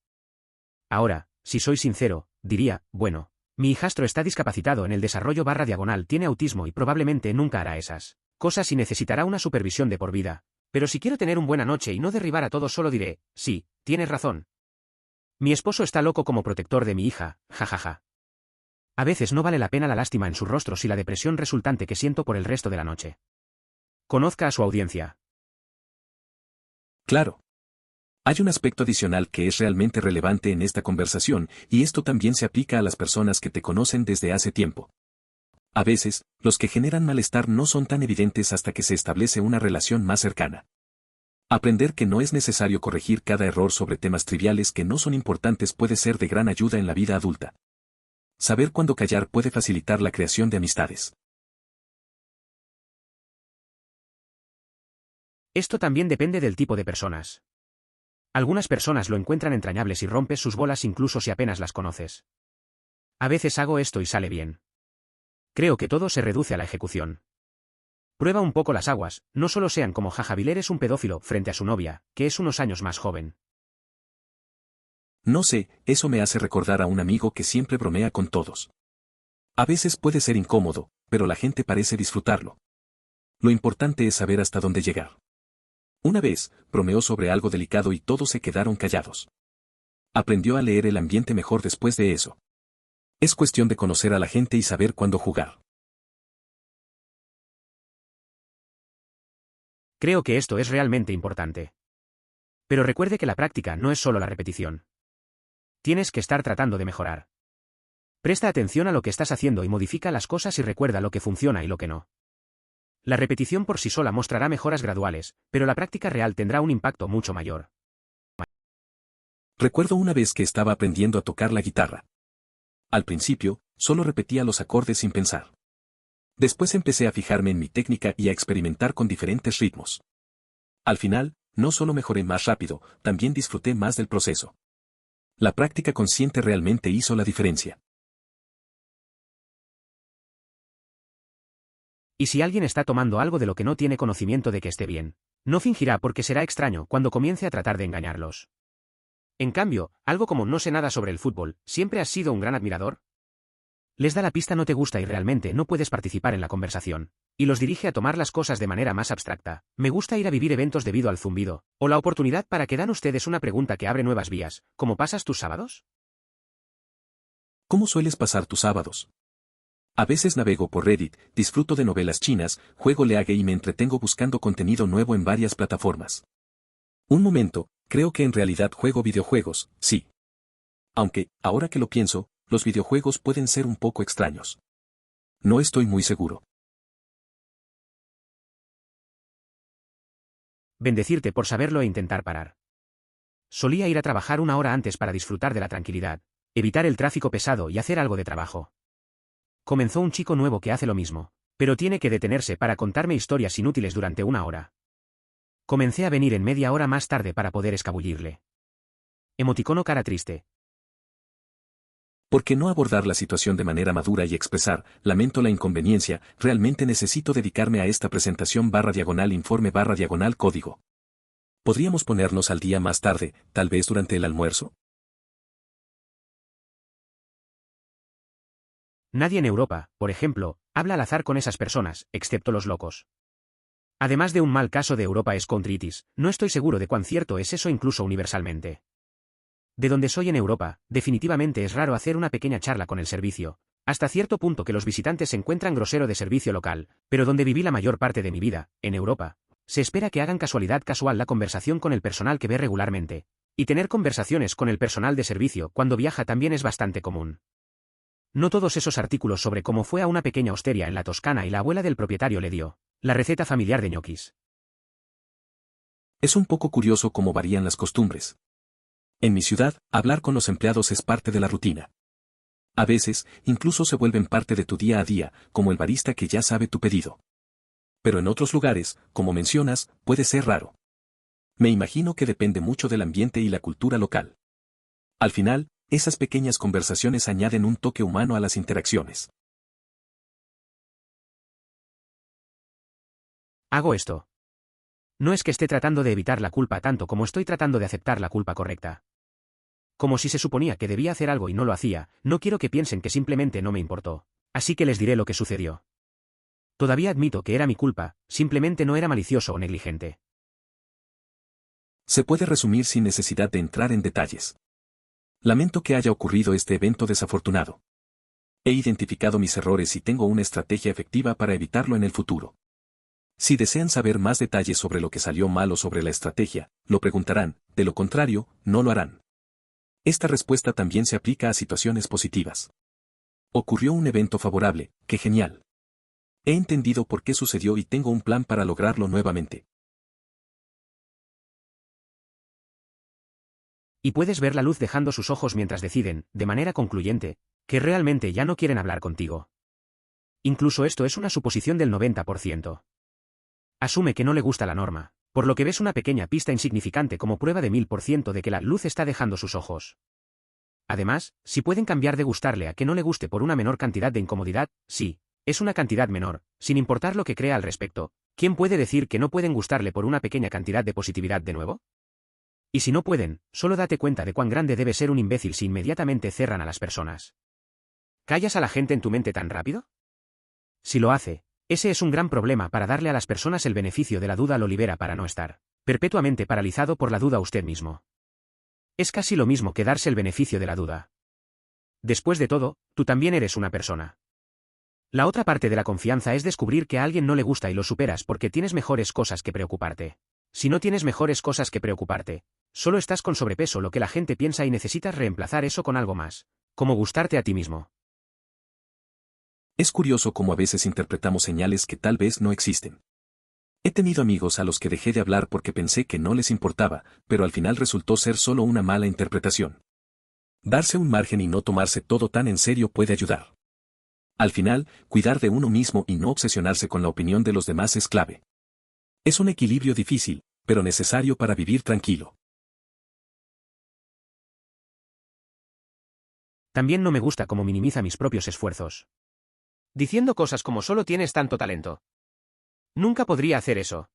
Ahora, si soy sincero, diría, bueno, mi hijastro está discapacitado en el desarrollo / tiene autismo y probablemente nunca hará esas cosas y necesitará una supervisión de por vida. Pero si quiero tener una buena noche y no derribar a todos solo diré, sí, tienes razón. Mi esposo está loco como protector de mi hija, jajaja. A veces no vale la pena la lástima en sus rostros y la depresión resultante que siento por el resto de la noche. Conozca a su audiencia. Claro. Hay un aspecto adicional que es realmente relevante en esta conversación, y esto también se aplica a las personas que te conocen desde hace tiempo. A veces, los que generan malestar no son tan evidentes hasta que se establece una relación más cercana. Aprender que no es necesario corregir cada error sobre temas triviales que no son importantes puede ser de gran ayuda en la vida adulta. Saber cuándo callar puede facilitar la creación de amistades. Esto también depende del tipo de personas. Algunas personas lo encuentran entrañables y rompes sus bolas incluso si apenas las conoces. A veces hago esto y sale bien. Creo que todo se reduce a la ejecución. Prueba un poco las aguas, no solo sean como Jajaviler es un pedófilo frente a su novia, que es unos años más joven. No sé, eso me hace recordar a un amigo que siempre bromea con todos. A veces puede ser incómodo, pero la gente parece disfrutarlo. Lo importante es saber hasta dónde llegar. Una vez, bromeó sobre algo delicado y todos se quedaron callados. Aprendió a leer el ambiente mejor después de eso. Es cuestión de conocer a la gente y saber cuándo jugar. Creo que esto es realmente importante. Pero recuerde que la práctica no es solo la repetición. Tienes que estar tratando de mejorar. Presta atención a lo que estás haciendo y modifica las cosas y recuerda lo que funciona y lo que no. La repetición por sí sola mostrará mejoras graduales, pero la práctica real tendrá un impacto mucho mayor. Recuerdo una vez que estaba aprendiendo a tocar la guitarra. Al principio, solo repetía los acordes sin pensar. Después empecé a fijarme en mi técnica y a experimentar con diferentes ritmos. Al final, no solo mejoré más rápido, también disfruté más del proceso. La práctica consciente realmente hizo la diferencia. Y si alguien está tomando algo de lo que no tiene conocimiento de que esté bien, no fingirá porque será extraño cuando comience a tratar de engañarlos. En cambio, algo como no sé nada sobre el fútbol, ¿siempre has sido un gran admirador? Les da la pista no te gusta y realmente no puedes participar en la conversación. y los dirige a tomar las cosas de manera más abstracta. Me gusta ir a vivir eventos debido al zumbido, o la oportunidad para que dan ustedes una pregunta que abre nuevas vías. ¿Cómo pasas tus sábados? ¿Cómo sueles pasar tus sábados? A veces navego por Reddit, disfruto de novelas chinas, juego League y me entretengo buscando contenido nuevo en varias plataformas. Un momento, creo que en realidad juego videojuegos, sí. Aunque, ahora que lo pienso, los videojuegos pueden ser un poco extraños. No estoy muy seguro. Bendecirte por saberlo e intentar parar. Solía ir a trabajar una hora antes para disfrutar de la tranquilidad, evitar el tráfico pesado y hacer algo de trabajo. Comenzó un chico nuevo que hace lo mismo, pero tiene que detenerse para contarme historias inútiles durante una hora. Comencé a venir en media hora más tarde para poder escabullirle. Emoticono cara triste. ¿Por qué no abordar la situación de manera madura y expresar, lamento la inconveniencia, realmente necesito dedicarme a esta presentación /informe /código? ¿Podríamos ponernos al día más tarde, tal vez durante el almuerzo? Nadie en Europa, por ejemplo, habla al azar con esas personas, excepto los locos. Además de un mal caso de Europa escontritis, no estoy seguro de cuán cierto es eso incluso universalmente. De donde soy en Europa, definitivamente es raro hacer una pequeña charla con el servicio, hasta cierto punto que los visitantes se encuentran grosero de servicio local, pero donde viví la mayor parte de mi vida, en Europa, se espera que hagan casual la conversación con el personal que ve regularmente, y tener conversaciones con el personal de servicio cuando viaja también es bastante común. No todos esos artículos sobre cómo fue a una pequeña hostería en la Toscana y la abuela del propietario le dio la receta familiar de ñoquis. Es un poco curioso cómo varían las costumbres. En mi ciudad, hablar con los empleados es parte de la rutina. A veces, incluso se vuelven parte de tu día a día, como el barista que ya sabe tu pedido. Pero en otros lugares, como mencionas, puede ser raro. Me imagino que depende mucho del ambiente y la cultura local. Al final, esas pequeñas conversaciones añaden un toque humano a las interacciones. Hago esto. No es que esté tratando de evitar la culpa tanto como estoy tratando de aceptar la culpa correcta. Como si se suponía que debía hacer algo y no lo hacía, no quiero que piensen que simplemente no me importó. Así que les diré lo que sucedió. Todavía admito que era mi culpa, simplemente no era malicioso o negligente. Se puede resumir sin necesidad de entrar en detalles. Lamento que haya ocurrido este evento desafortunado. He identificado mis errores y tengo una estrategia efectiva para evitarlo en el futuro. Si desean saber más detalles sobre lo que salió mal o sobre la estrategia, lo preguntarán, de lo contrario, no lo harán. Esta respuesta también se aplica a situaciones positivas. Ocurrió un evento favorable, ¡qué genial! He entendido por qué sucedió y tengo un plan para lograrlo nuevamente. Y puedes ver la luz dejando sus ojos mientras deciden, de manera concluyente, que realmente ya no quieren hablar contigo. Incluso esto es una suposición del 90%. Asume que no le gusta la norma, por lo que ves una pequeña pista insignificante como prueba de 1000% de que la luz está dejando sus ojos. Además, si pueden cambiar de gustarle a que no le guste por una menor cantidad de incomodidad, sí, es una cantidad menor, sin importar lo que crea al respecto, ¿quién puede decir que no pueden gustarle por una pequeña cantidad de positividad de nuevo? Y si no pueden, solo date cuenta de cuán grande debe ser un imbécil si inmediatamente cerran a las personas. ¿Callas a la gente en tu mente tan rápido? Si lo hace, ese es un gran problema para darle a las personas el beneficio de la duda. Lo libera para no estar perpetuamente paralizado por la duda usted mismo. Es casi lo mismo que darse el beneficio de la duda. Después de todo, tú también eres una persona. La otra parte de la confianza es descubrir que a alguien no le gusta y lo superas porque tienes mejores cosas que preocuparte. Si no tienes mejores cosas que preocuparte, solo estás con sobrepeso, lo que la gente piensa, y necesitas reemplazar eso con algo más, como gustarte a ti mismo. Es curioso cómo a veces interpretamos señales que tal vez no existen. He tenido amigos a los que dejé de hablar porque pensé que no les importaba, pero al final resultó ser solo una mala interpretación. Darse un margen y no tomarse todo tan en serio puede ayudar. Al final, cuidar de uno mismo y no obsesionarse con la opinión de los demás es clave. Es un equilibrio difícil, pero necesario para vivir tranquilo. También no me gusta cómo minimiza mis propios esfuerzos. Diciendo cosas como solo tienes tanto talento. Nunca podría hacer eso.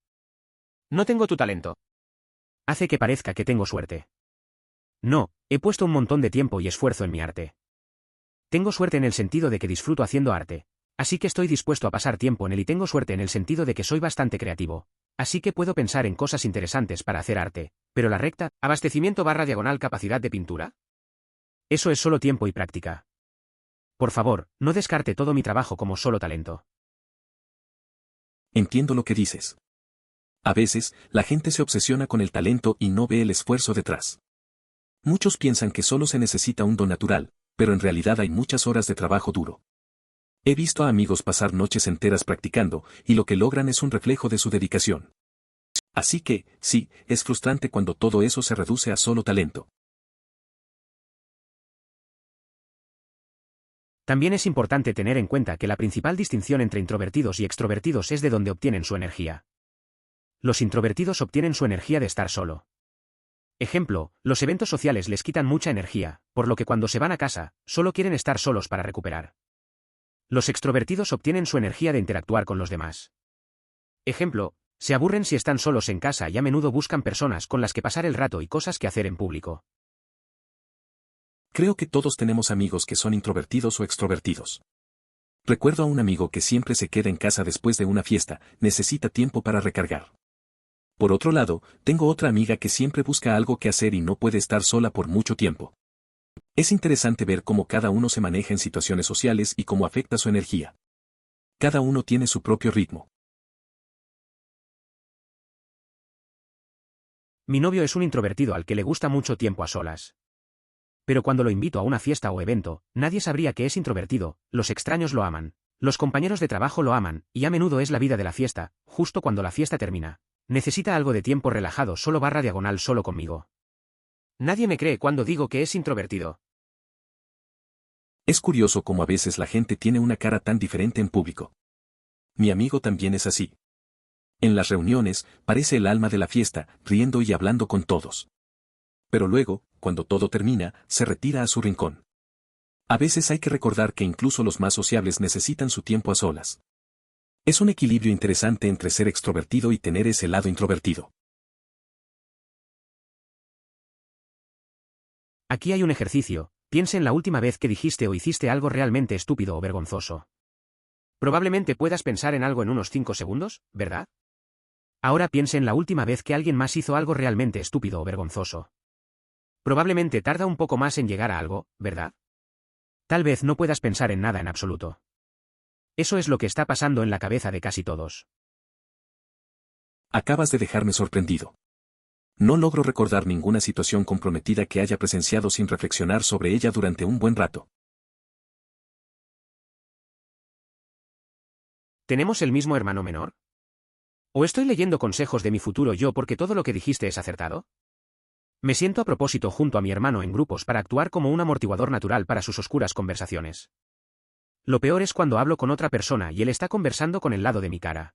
No tengo tu talento. Hace que parezca que tengo suerte. No, he puesto un montón de tiempo y esfuerzo en mi arte. Tengo suerte en el sentido de que disfruto haciendo arte, Así que estoy dispuesto a pasar tiempo en él y tengo suerte en el sentido de que soy bastante creativo. Así que puedo pensar en cosas interesantes para hacer arte, pero la recta, abastecimiento barra diagonal capacidad de pintura. Eso es solo tiempo y práctica. Por favor, no descarte todo mi trabajo como solo talento. Entiendo lo que dices. A veces, la gente se obsesiona con el talento y no ve el esfuerzo detrás. Muchos piensan que solo se necesita un don natural, pero en realidad hay muchas horas de trabajo duro. He visto a amigos pasar noches enteras practicando, y lo que logran es un reflejo de su dedicación. Así que, sí, es frustrante cuando todo eso se reduce a solo talento. También es importante tener en cuenta que la principal distinción entre introvertidos y extrovertidos es de dónde obtienen su energía. Los introvertidos obtienen su energía de estar solo. Ejemplo, los eventos sociales les quitan mucha energía, por lo que cuando se van a casa, solo quieren estar solos para recuperar. Los extrovertidos obtienen su energía de interactuar con los demás. Ejemplo, se aburren si están solos en casa y a menudo buscan personas con las que pasar el rato y cosas que hacer en público. Creo que todos tenemos amigos que son introvertidos o extrovertidos. Recuerdo a un amigo que siempre se queda en casa después de una fiesta, necesita tiempo para recargar. Por otro lado, tengo otra amiga que siempre busca algo que hacer y no puede estar sola por mucho tiempo. Es interesante ver cómo cada uno se maneja en situaciones sociales y cómo afecta su energía. Cada uno tiene su propio ritmo. Mi novio es un introvertido al que le gusta mucho tiempo a solas. Pero cuando lo invito a una fiesta o evento, nadie sabría que es introvertido, los extraños lo aman, los compañeros de trabajo lo aman, y a menudo es la vida de la fiesta, justo cuando la fiesta termina. Necesita algo de tiempo relajado solo barra diagonal solo conmigo. Nadie me cree cuando digo que es introvertido. Es curioso cómo a veces la gente tiene una cara tan diferente en público. Mi amigo también es así. En las reuniones, parece el alma de la fiesta, riendo y hablando con todos. Pero luego, cuando todo termina, se retira a su rincón. A veces hay que recordar que incluso los más sociables necesitan su tiempo a solas. Es un equilibrio interesante entre ser extrovertido y tener ese lado introvertido. Aquí hay un ejercicio, piense en la última vez que dijiste o hiciste algo realmente estúpido o vergonzoso. Probablemente puedas pensar en algo en unos 5 segundos, ¿verdad? Ahora piense en la última vez que alguien más hizo algo realmente estúpido o vergonzoso. Probablemente tarda un poco más en llegar a algo, ¿verdad? Tal vez no puedas pensar en nada en absoluto. Eso es lo que está pasando en la cabeza de casi todos. Acabas de dejarme sorprendido. No logro recordar ninguna situación comprometida que haya presenciado sin reflexionar sobre ella durante un buen rato. ¿Tenemos el mismo hermano menor? ¿O estoy leyendo consejos de mi futuro yo porque todo lo que dijiste es acertado? Me siento a propósito junto a mi hermano en grupos para actuar como un amortiguador natural para sus oscuras conversaciones. Lo peor es cuando hablo con otra persona y él está conversando con el lado de mi cara.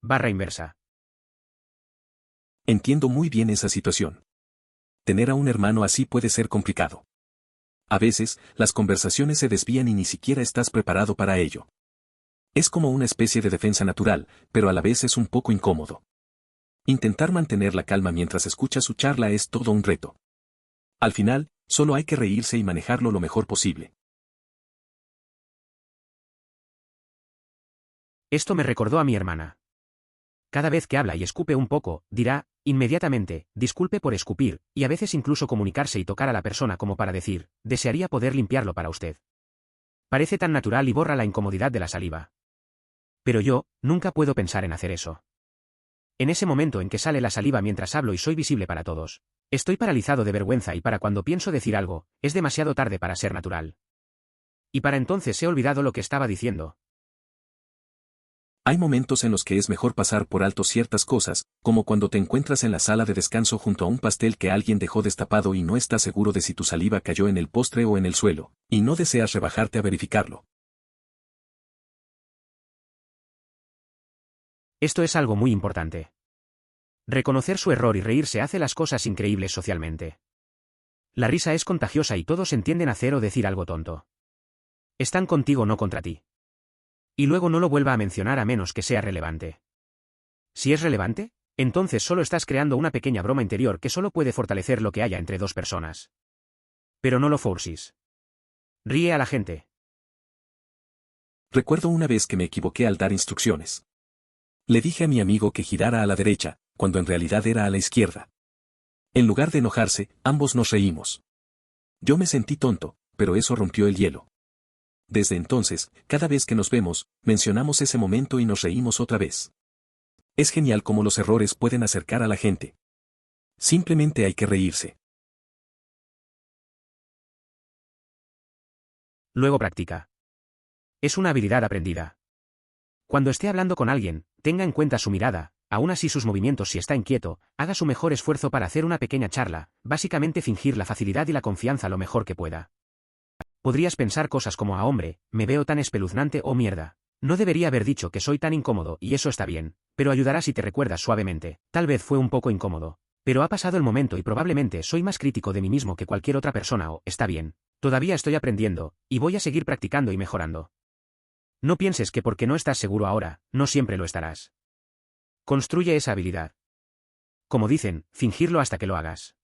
Barra inversa. Entiendo muy bien esa situación. Tener a un hermano así puede ser complicado. A veces, las conversaciones se desvían y ni siquiera estás preparado para ello. Es como una especie de defensa natural, pero a la vez es un poco incómodo. Intentar mantener la calma mientras escuchas su charla es todo un reto. Al final, solo hay que reírse y manejarlo lo mejor posible. Esto me recordó a mi hermana. Cada vez que habla y escupe un poco, dirá, inmediatamente, disculpe por escupir, y a veces incluso comunicarse y tocar a la persona como para decir, desearía poder limpiarlo para usted. Parece tan natural y borra la incomodidad de la saliva. Pero yo, nunca puedo pensar en hacer eso. En ese momento en que sale la saliva mientras hablo y soy visible para todos, estoy paralizado de vergüenza y para cuando pienso decir algo, es demasiado tarde para ser natural. Y para entonces he olvidado lo que estaba diciendo. Hay momentos en los que es mejor pasar por alto ciertas cosas, como cuando te encuentras en la sala de descanso junto a un pastel que alguien dejó destapado y no estás seguro de si tu saliva cayó en el postre o en el suelo, y no deseas rebajarte a verificarlo. Esto es algo muy importante. Reconocer su error y reírse hace las cosas increíbles socialmente. La risa es contagiosa y todos entienden hacer o decir algo tonto. Están contigo no contra ti. Y luego no lo vuelva a mencionar a menos que sea relevante. Si es relevante, entonces solo estás creando una pequeña broma interior que solo puede fortalecer lo que haya entre dos personas. Pero no lo forces. Ríe a la gente. Recuerdo una vez que me equivoqué al dar instrucciones. Le dije a mi amigo que girara a la derecha, cuando en realidad era a la izquierda. En lugar de enojarse, ambos nos reímos. Yo me sentí tonto, pero eso rompió el hielo. Desde entonces, cada vez que nos vemos, mencionamos ese momento y nos reímos otra vez. Es genial cómo los errores pueden acercar a la gente. Simplemente hay que reírse. Luego practica. Es una habilidad aprendida. Cuando esté hablando con alguien, tenga en cuenta su mirada, aún así sus movimientos si está inquieto, haga su mejor esfuerzo para hacer una pequeña charla, básicamente fingir la facilidad y la confianza lo mejor que pueda. Podrías pensar cosas como hombre, me veo tan espeluznante o mierda. No debería haber dicho que soy tan incómodo y eso está bien, pero ayudará si te recuerdas suavemente, tal vez fue un poco incómodo. Pero ha pasado el momento y probablemente soy más crítico de mí mismo que cualquier otra persona o, está bien, todavía estoy aprendiendo, y voy a seguir practicando y mejorando. No pienses que porque no estás seguro ahora, no siempre lo estarás. Construye esa habilidad. Como dicen, fingirlo hasta que lo hagas.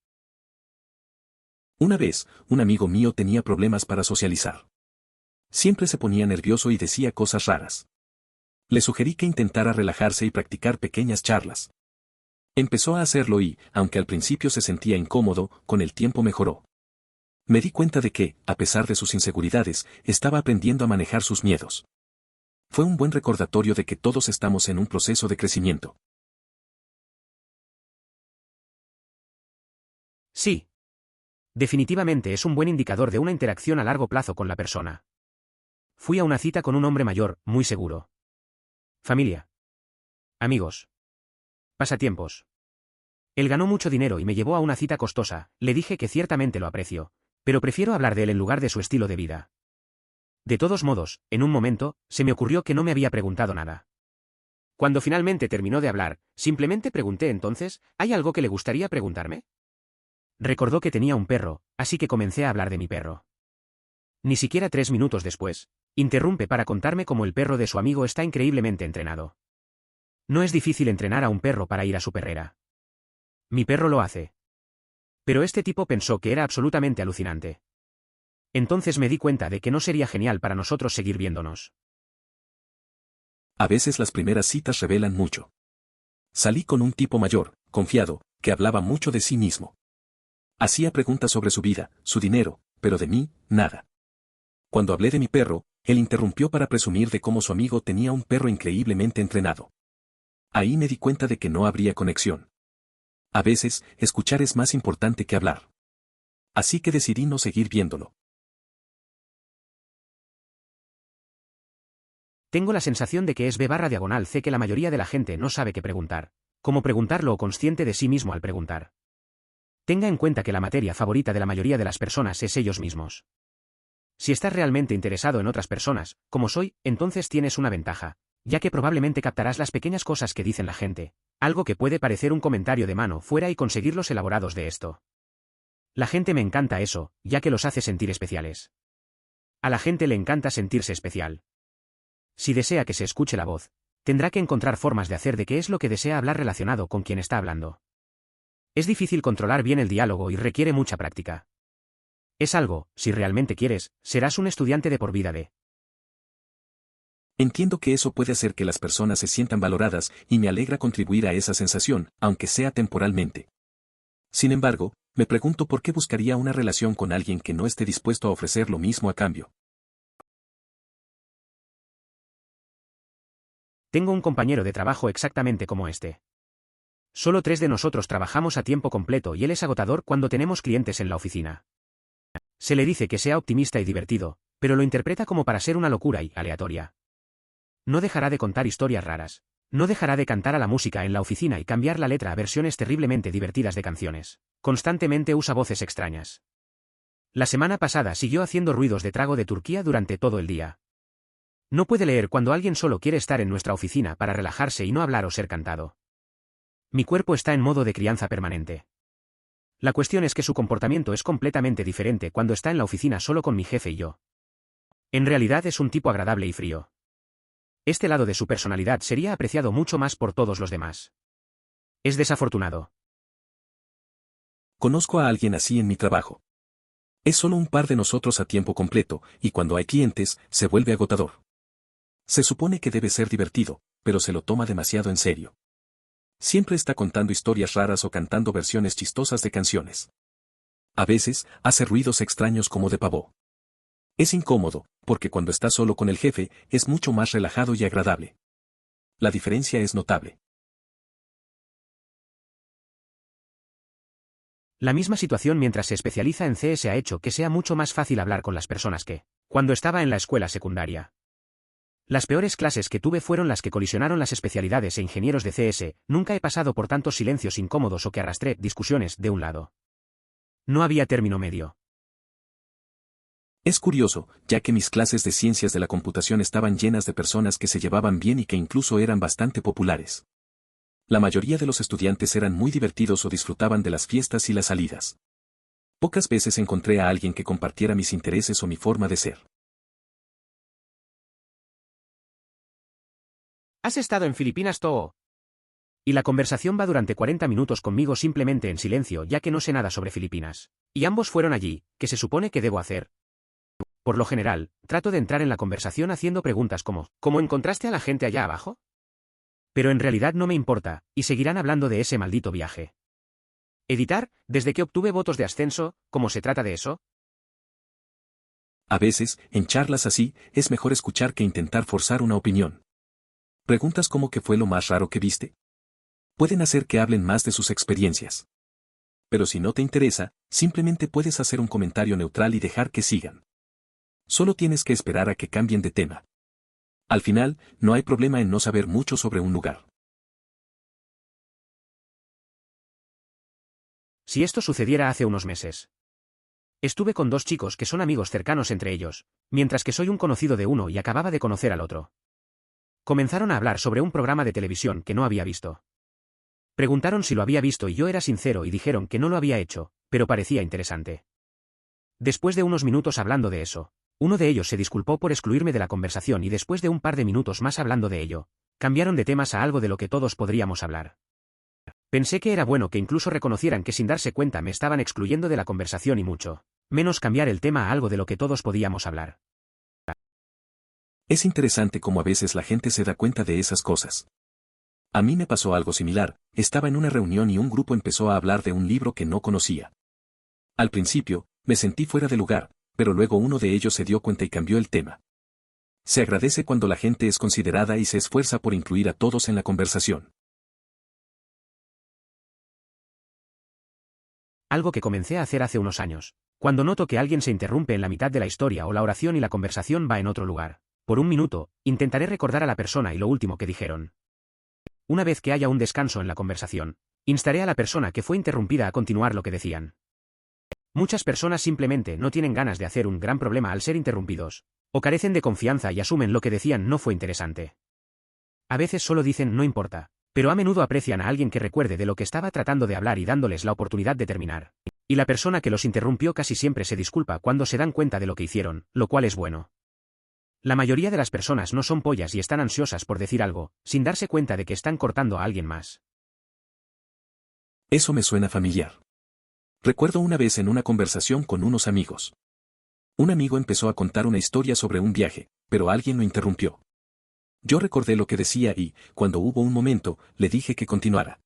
Una vez, un amigo mío tenía problemas para socializar. Siempre se ponía nervioso y decía cosas raras. Le sugerí que intentara relajarse y practicar pequeñas charlas. Empezó a hacerlo y, aunque al principio se sentía incómodo, con el tiempo mejoró. Me di cuenta de que, a pesar de sus inseguridades, estaba aprendiendo a manejar sus miedos. Fue un buen recordatorio de que todos estamos en un proceso de crecimiento. Sí. Definitivamente es un buen indicador de una interacción a largo plazo con la persona. Fui a una cita con un hombre mayor, muy seguro. Familia. Amigos. Pasatiempos. Él ganó mucho dinero y me llevó a una cita costosa, le dije que ciertamente lo aprecio, pero prefiero hablar de él en lugar de su estilo de vida. De todos modos, en un momento, se me ocurrió que no me había preguntado nada. Cuando finalmente terminó de hablar, simplemente pregunté entonces, ¿hay algo que le gustaría preguntarme? Recordó que tenía un perro, así que comencé a hablar de mi perro. Ni siquiera 3 minutos después, interrumpe para contarme cómo el perro de su amigo está increíblemente entrenado. No es difícil entrenar a un perro para ir a su perrera. Mi perro lo hace. Pero este tipo pensó que era absolutamente alucinante. Entonces me di cuenta de que no sería genial para nosotros seguir viéndonos. A veces las primeras citas revelan mucho. Salí con un tipo mayor, confiado, que hablaba mucho de sí mismo. Hacía preguntas sobre su vida, su dinero, pero de mí, nada. Cuando hablé de mi perro, él interrumpió para presumir de cómo su amigo tenía un perro increíblemente entrenado. Ahí me di cuenta de que no habría conexión. A veces, escuchar es más importante que hablar. Así que decidí no seguir viéndolo. Tengo la sensación de que es B/C que la mayoría de la gente no sabe qué preguntar, cómo preguntarlo o consciente de sí mismo al preguntar. Tenga en cuenta que la materia favorita de la mayoría de las personas es ellos mismos. Si estás realmente interesado en otras personas, como soy, entonces tienes una ventaja, ya que probablemente captarás las pequeñas cosas que dicen la gente, algo que puede parecer un comentario de mano fuera y conseguirlos elaborados de esto. La gente me encanta eso, ya que los hace sentir especiales. A la gente le encanta sentirse especial. Si desea que se escuche la voz, tendrá que encontrar formas de hacer de qué es lo que desea hablar relacionado con quien está hablando. Es difícil controlar bien el diálogo y requiere mucha práctica. Es algo, si realmente quieres, serás un estudiante de por vida de. Entiendo que eso puede hacer que las personas se sientan valoradas y me alegra contribuir a esa sensación, aunque sea temporalmente. Sin embargo, me pregunto por qué buscaría una relación con alguien que no esté dispuesto a ofrecer lo mismo a cambio. Tengo un compañero de trabajo exactamente como este. Solo 3 de nosotros trabajamos a tiempo completo y él es agotador cuando tenemos clientes en la oficina. Se le dice que sea optimista y divertido, pero lo interpreta como para ser una locura y aleatoria. No dejará de contar historias raras. No dejará de cantar a la música en la oficina y cambiar la letra a versiones terriblemente divertidas de canciones. Constantemente usa voces extrañas. La semana pasada siguió haciendo ruidos de trago de Turquía durante todo el día. No puede leer cuando alguien solo quiere estar en nuestra oficina para relajarse y no hablar o ser cantado. Mi cuerpo está en modo de crianza permanente. La cuestión es que su comportamiento es completamente diferente cuando está en la oficina solo con mi jefe y yo. En realidad es un tipo agradable y frío. Este lado de su personalidad sería apreciado mucho más por todos los demás. Es desafortunado. Conozco a alguien así en mi trabajo. Es solo un par de nosotros a tiempo completo, y cuando hay clientes, se vuelve agotador. Se supone que debe ser divertido, pero se lo toma demasiado en serio. Siempre está contando historias raras o cantando versiones chistosas de canciones. A veces, hace ruidos extraños como de pavó. Es incómodo, porque cuando está solo con el jefe, es mucho más relajado y agradable. La diferencia es notable. La misma situación mientras se especializa en CS ha hecho que sea mucho más fácil hablar con las personas que, cuando estaba en la escuela secundaria. Las peores clases que tuve fueron las que colisionaron las especialidades e ingenieros de CS, nunca he pasado por tantos silencios incómodos o que arrastré discusiones de un lado. No había término medio. Es curioso, ya que mis clases de ciencias de la computación estaban llenas de personas que se llevaban bien y que incluso eran bastante populares. La mayoría de los estudiantes eran muy divertidos o disfrutaban de las fiestas y las salidas. Pocas veces encontré a alguien que compartiera mis intereses o mi forma de ser. ¿Has estado en Filipinas, Too? Y la conversación va durante 40 minutos conmigo simplemente en silencio ya que no sé nada sobre Filipinas. Y ambos fueron allí, ¿qué se supone que debo hacer? Por lo general, trato de entrar en la conversación haciendo preguntas como, ¿cómo encontraste a la gente allá abajo? Pero en realidad no me importa, y seguirán hablando de ese maldito viaje. Editar, desde que obtuve votos de ascenso, ¿cómo se trata de eso? A veces, en charlas así, es mejor escuchar que intentar forzar una opinión. Preguntas como ¿qué fue lo más raro que viste? Pueden hacer que hablen más de sus experiencias. Pero si no te interesa, simplemente puedes hacer un comentario neutral y dejar que sigan. Solo tienes que esperar a que cambien de tema. Al final, no hay problema en no saber mucho sobre un lugar. Si esto sucediera hace unos meses. Estuve con dos chicos que son amigos cercanos entre ellos, mientras que soy un conocido de uno y acababa de conocer al otro. Comenzaron a hablar sobre un programa de televisión que no había visto. Preguntaron si lo había visto y yo era sincero y dijeron que no lo había hecho, pero parecía interesante. Después de unos minutos hablando de eso, uno de ellos se disculpó por excluirme de la conversación y después de un par de minutos más hablando de ello, cambiaron de temas a algo de lo que todos podríamos hablar. Pensé que era bueno que incluso reconocieran que sin darse cuenta me estaban excluyendo de la conversación y mucho menos cambiar el tema a algo de lo que todos podíamos hablar. Es interesante cómo a veces la gente se da cuenta de esas cosas. A mí me pasó algo similar, estaba en una reunión y un grupo empezó a hablar de un libro que no conocía. Al principio, me sentí fuera de lugar, pero luego uno de ellos se dio cuenta y cambió el tema. Se agradece cuando la gente es considerada y se esfuerza por incluir a todos en la conversación. Algo que comencé a hacer hace unos años. Cuando noto que alguien se interrumpe en la mitad de la historia o la oración y la conversación va en otro lugar. Por un minuto, intentaré recordar a la persona y lo último que dijeron. Una vez que haya un descanso en la conversación, instaré a la persona que fue interrumpida a continuar lo que decían. Muchas personas simplemente no tienen ganas de hacer un gran problema al ser interrumpidos, o carecen de confianza y asumen lo que decían no fue interesante. A veces solo dicen no importa, pero a menudo aprecian a alguien que recuerde de lo que estaba tratando de hablar y dándoles la oportunidad de terminar. Y la persona que los interrumpió casi siempre se disculpa cuando se dan cuenta de lo que hicieron, lo cual es bueno. La mayoría de las personas no son pollas y están ansiosas por decir algo, sin darse cuenta de que están cortando a alguien más. Eso me suena familiar. Recuerdo una vez en una conversación con unos amigos. Un amigo empezó a contar una historia sobre un viaje, pero alguien lo interrumpió. Yo recordé lo que decía y, cuando hubo un momento, le dije que continuara.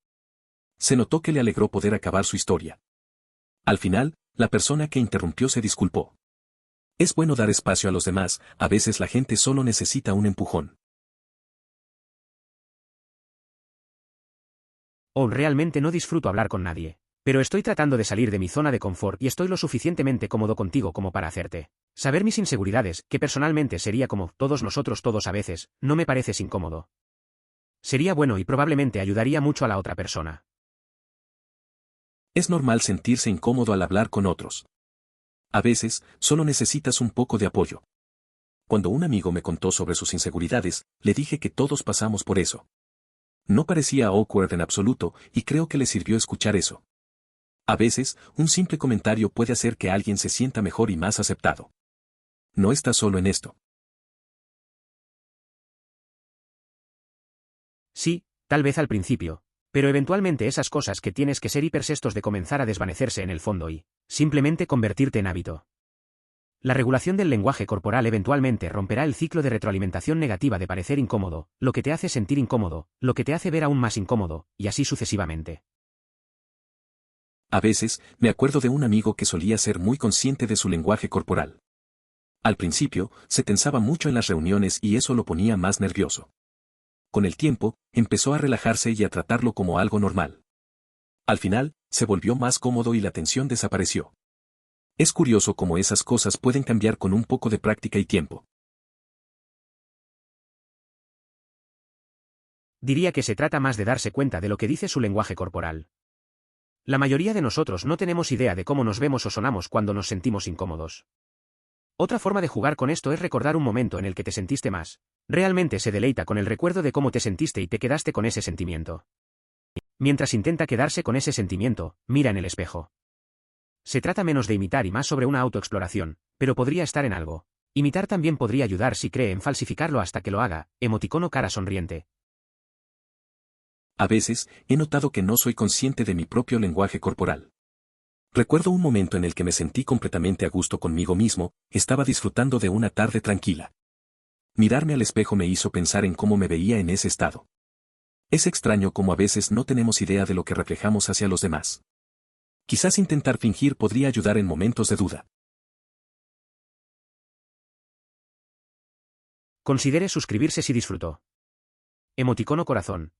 Se notó que le alegró poder acabar su historia. Al final, la persona que interrumpió se disculpó. Es bueno dar espacio a los demás, a veces la gente solo necesita un empujón. Realmente no disfruto hablar con nadie, pero estoy tratando de salir de mi zona de confort y estoy lo suficientemente cómodo contigo como para hacerte saber mis inseguridades, que personalmente sería como todos nosotros todos a veces, no me pareces incómodo. Sería bueno y probablemente ayudaría mucho a la otra persona. Es normal sentirse incómodo al hablar con otros. A veces, solo necesitas un poco de apoyo. Cuando un amigo me contó sobre sus inseguridades, le dije que todos pasamos por eso. No parecía awkward en absoluto, y creo que le sirvió escuchar eso. A veces, un simple comentario puede hacer que alguien se sienta mejor y más aceptado. No estás solo en esto. Sí, tal vez al principio, pero eventualmente esas cosas que tienes que ser hipersestos de comenzar a desvanecerse en el fondo y simplemente convertirte en hábito. La regulación del lenguaje corporal eventualmente romperá el ciclo de retroalimentación negativa de parecer incómodo, lo que te hace sentir incómodo, lo que te hace ver aún más incómodo, y así sucesivamente. A veces, me acuerdo de un amigo que solía ser muy consciente de su lenguaje corporal. Al principio, se tensaba mucho en las reuniones y eso lo ponía más nervioso. Con el tiempo, empezó a relajarse y a tratarlo como algo normal. Al final, se volvió más cómodo y la tensión desapareció. Es curioso cómo esas cosas pueden cambiar con un poco de práctica y tiempo. Diría que se trata más de darse cuenta de lo que dice su lenguaje corporal. La mayoría de nosotros no tenemos idea de cómo nos vemos o sonamos cuando nos sentimos incómodos. Otra forma de jugar con esto es recordar un momento en el que te sentiste más. Realmente se deleita con el recuerdo de cómo te sentiste y te quedaste con ese sentimiento. Mientras intenta quedarse con ese sentimiento, mira en el espejo. Se trata menos de imitar y más sobre una autoexploración, pero podría estar en algo. Imitar también podría ayudar si cree en falsificarlo hasta que lo haga, emoticono cara sonriente. A veces, he notado que no soy consciente de mi propio lenguaje corporal. Recuerdo un momento en el que me sentí completamente a gusto conmigo mismo, estaba disfrutando de una tarde tranquila. Mirarme al espejo me hizo pensar en cómo me veía en ese estado. Es extraño cómo a veces no tenemos idea de lo que reflejamos hacia los demás. Quizás intentar fingir podría ayudar en momentos de duda. Considere suscribirse si disfrutó. Emoticono corazón.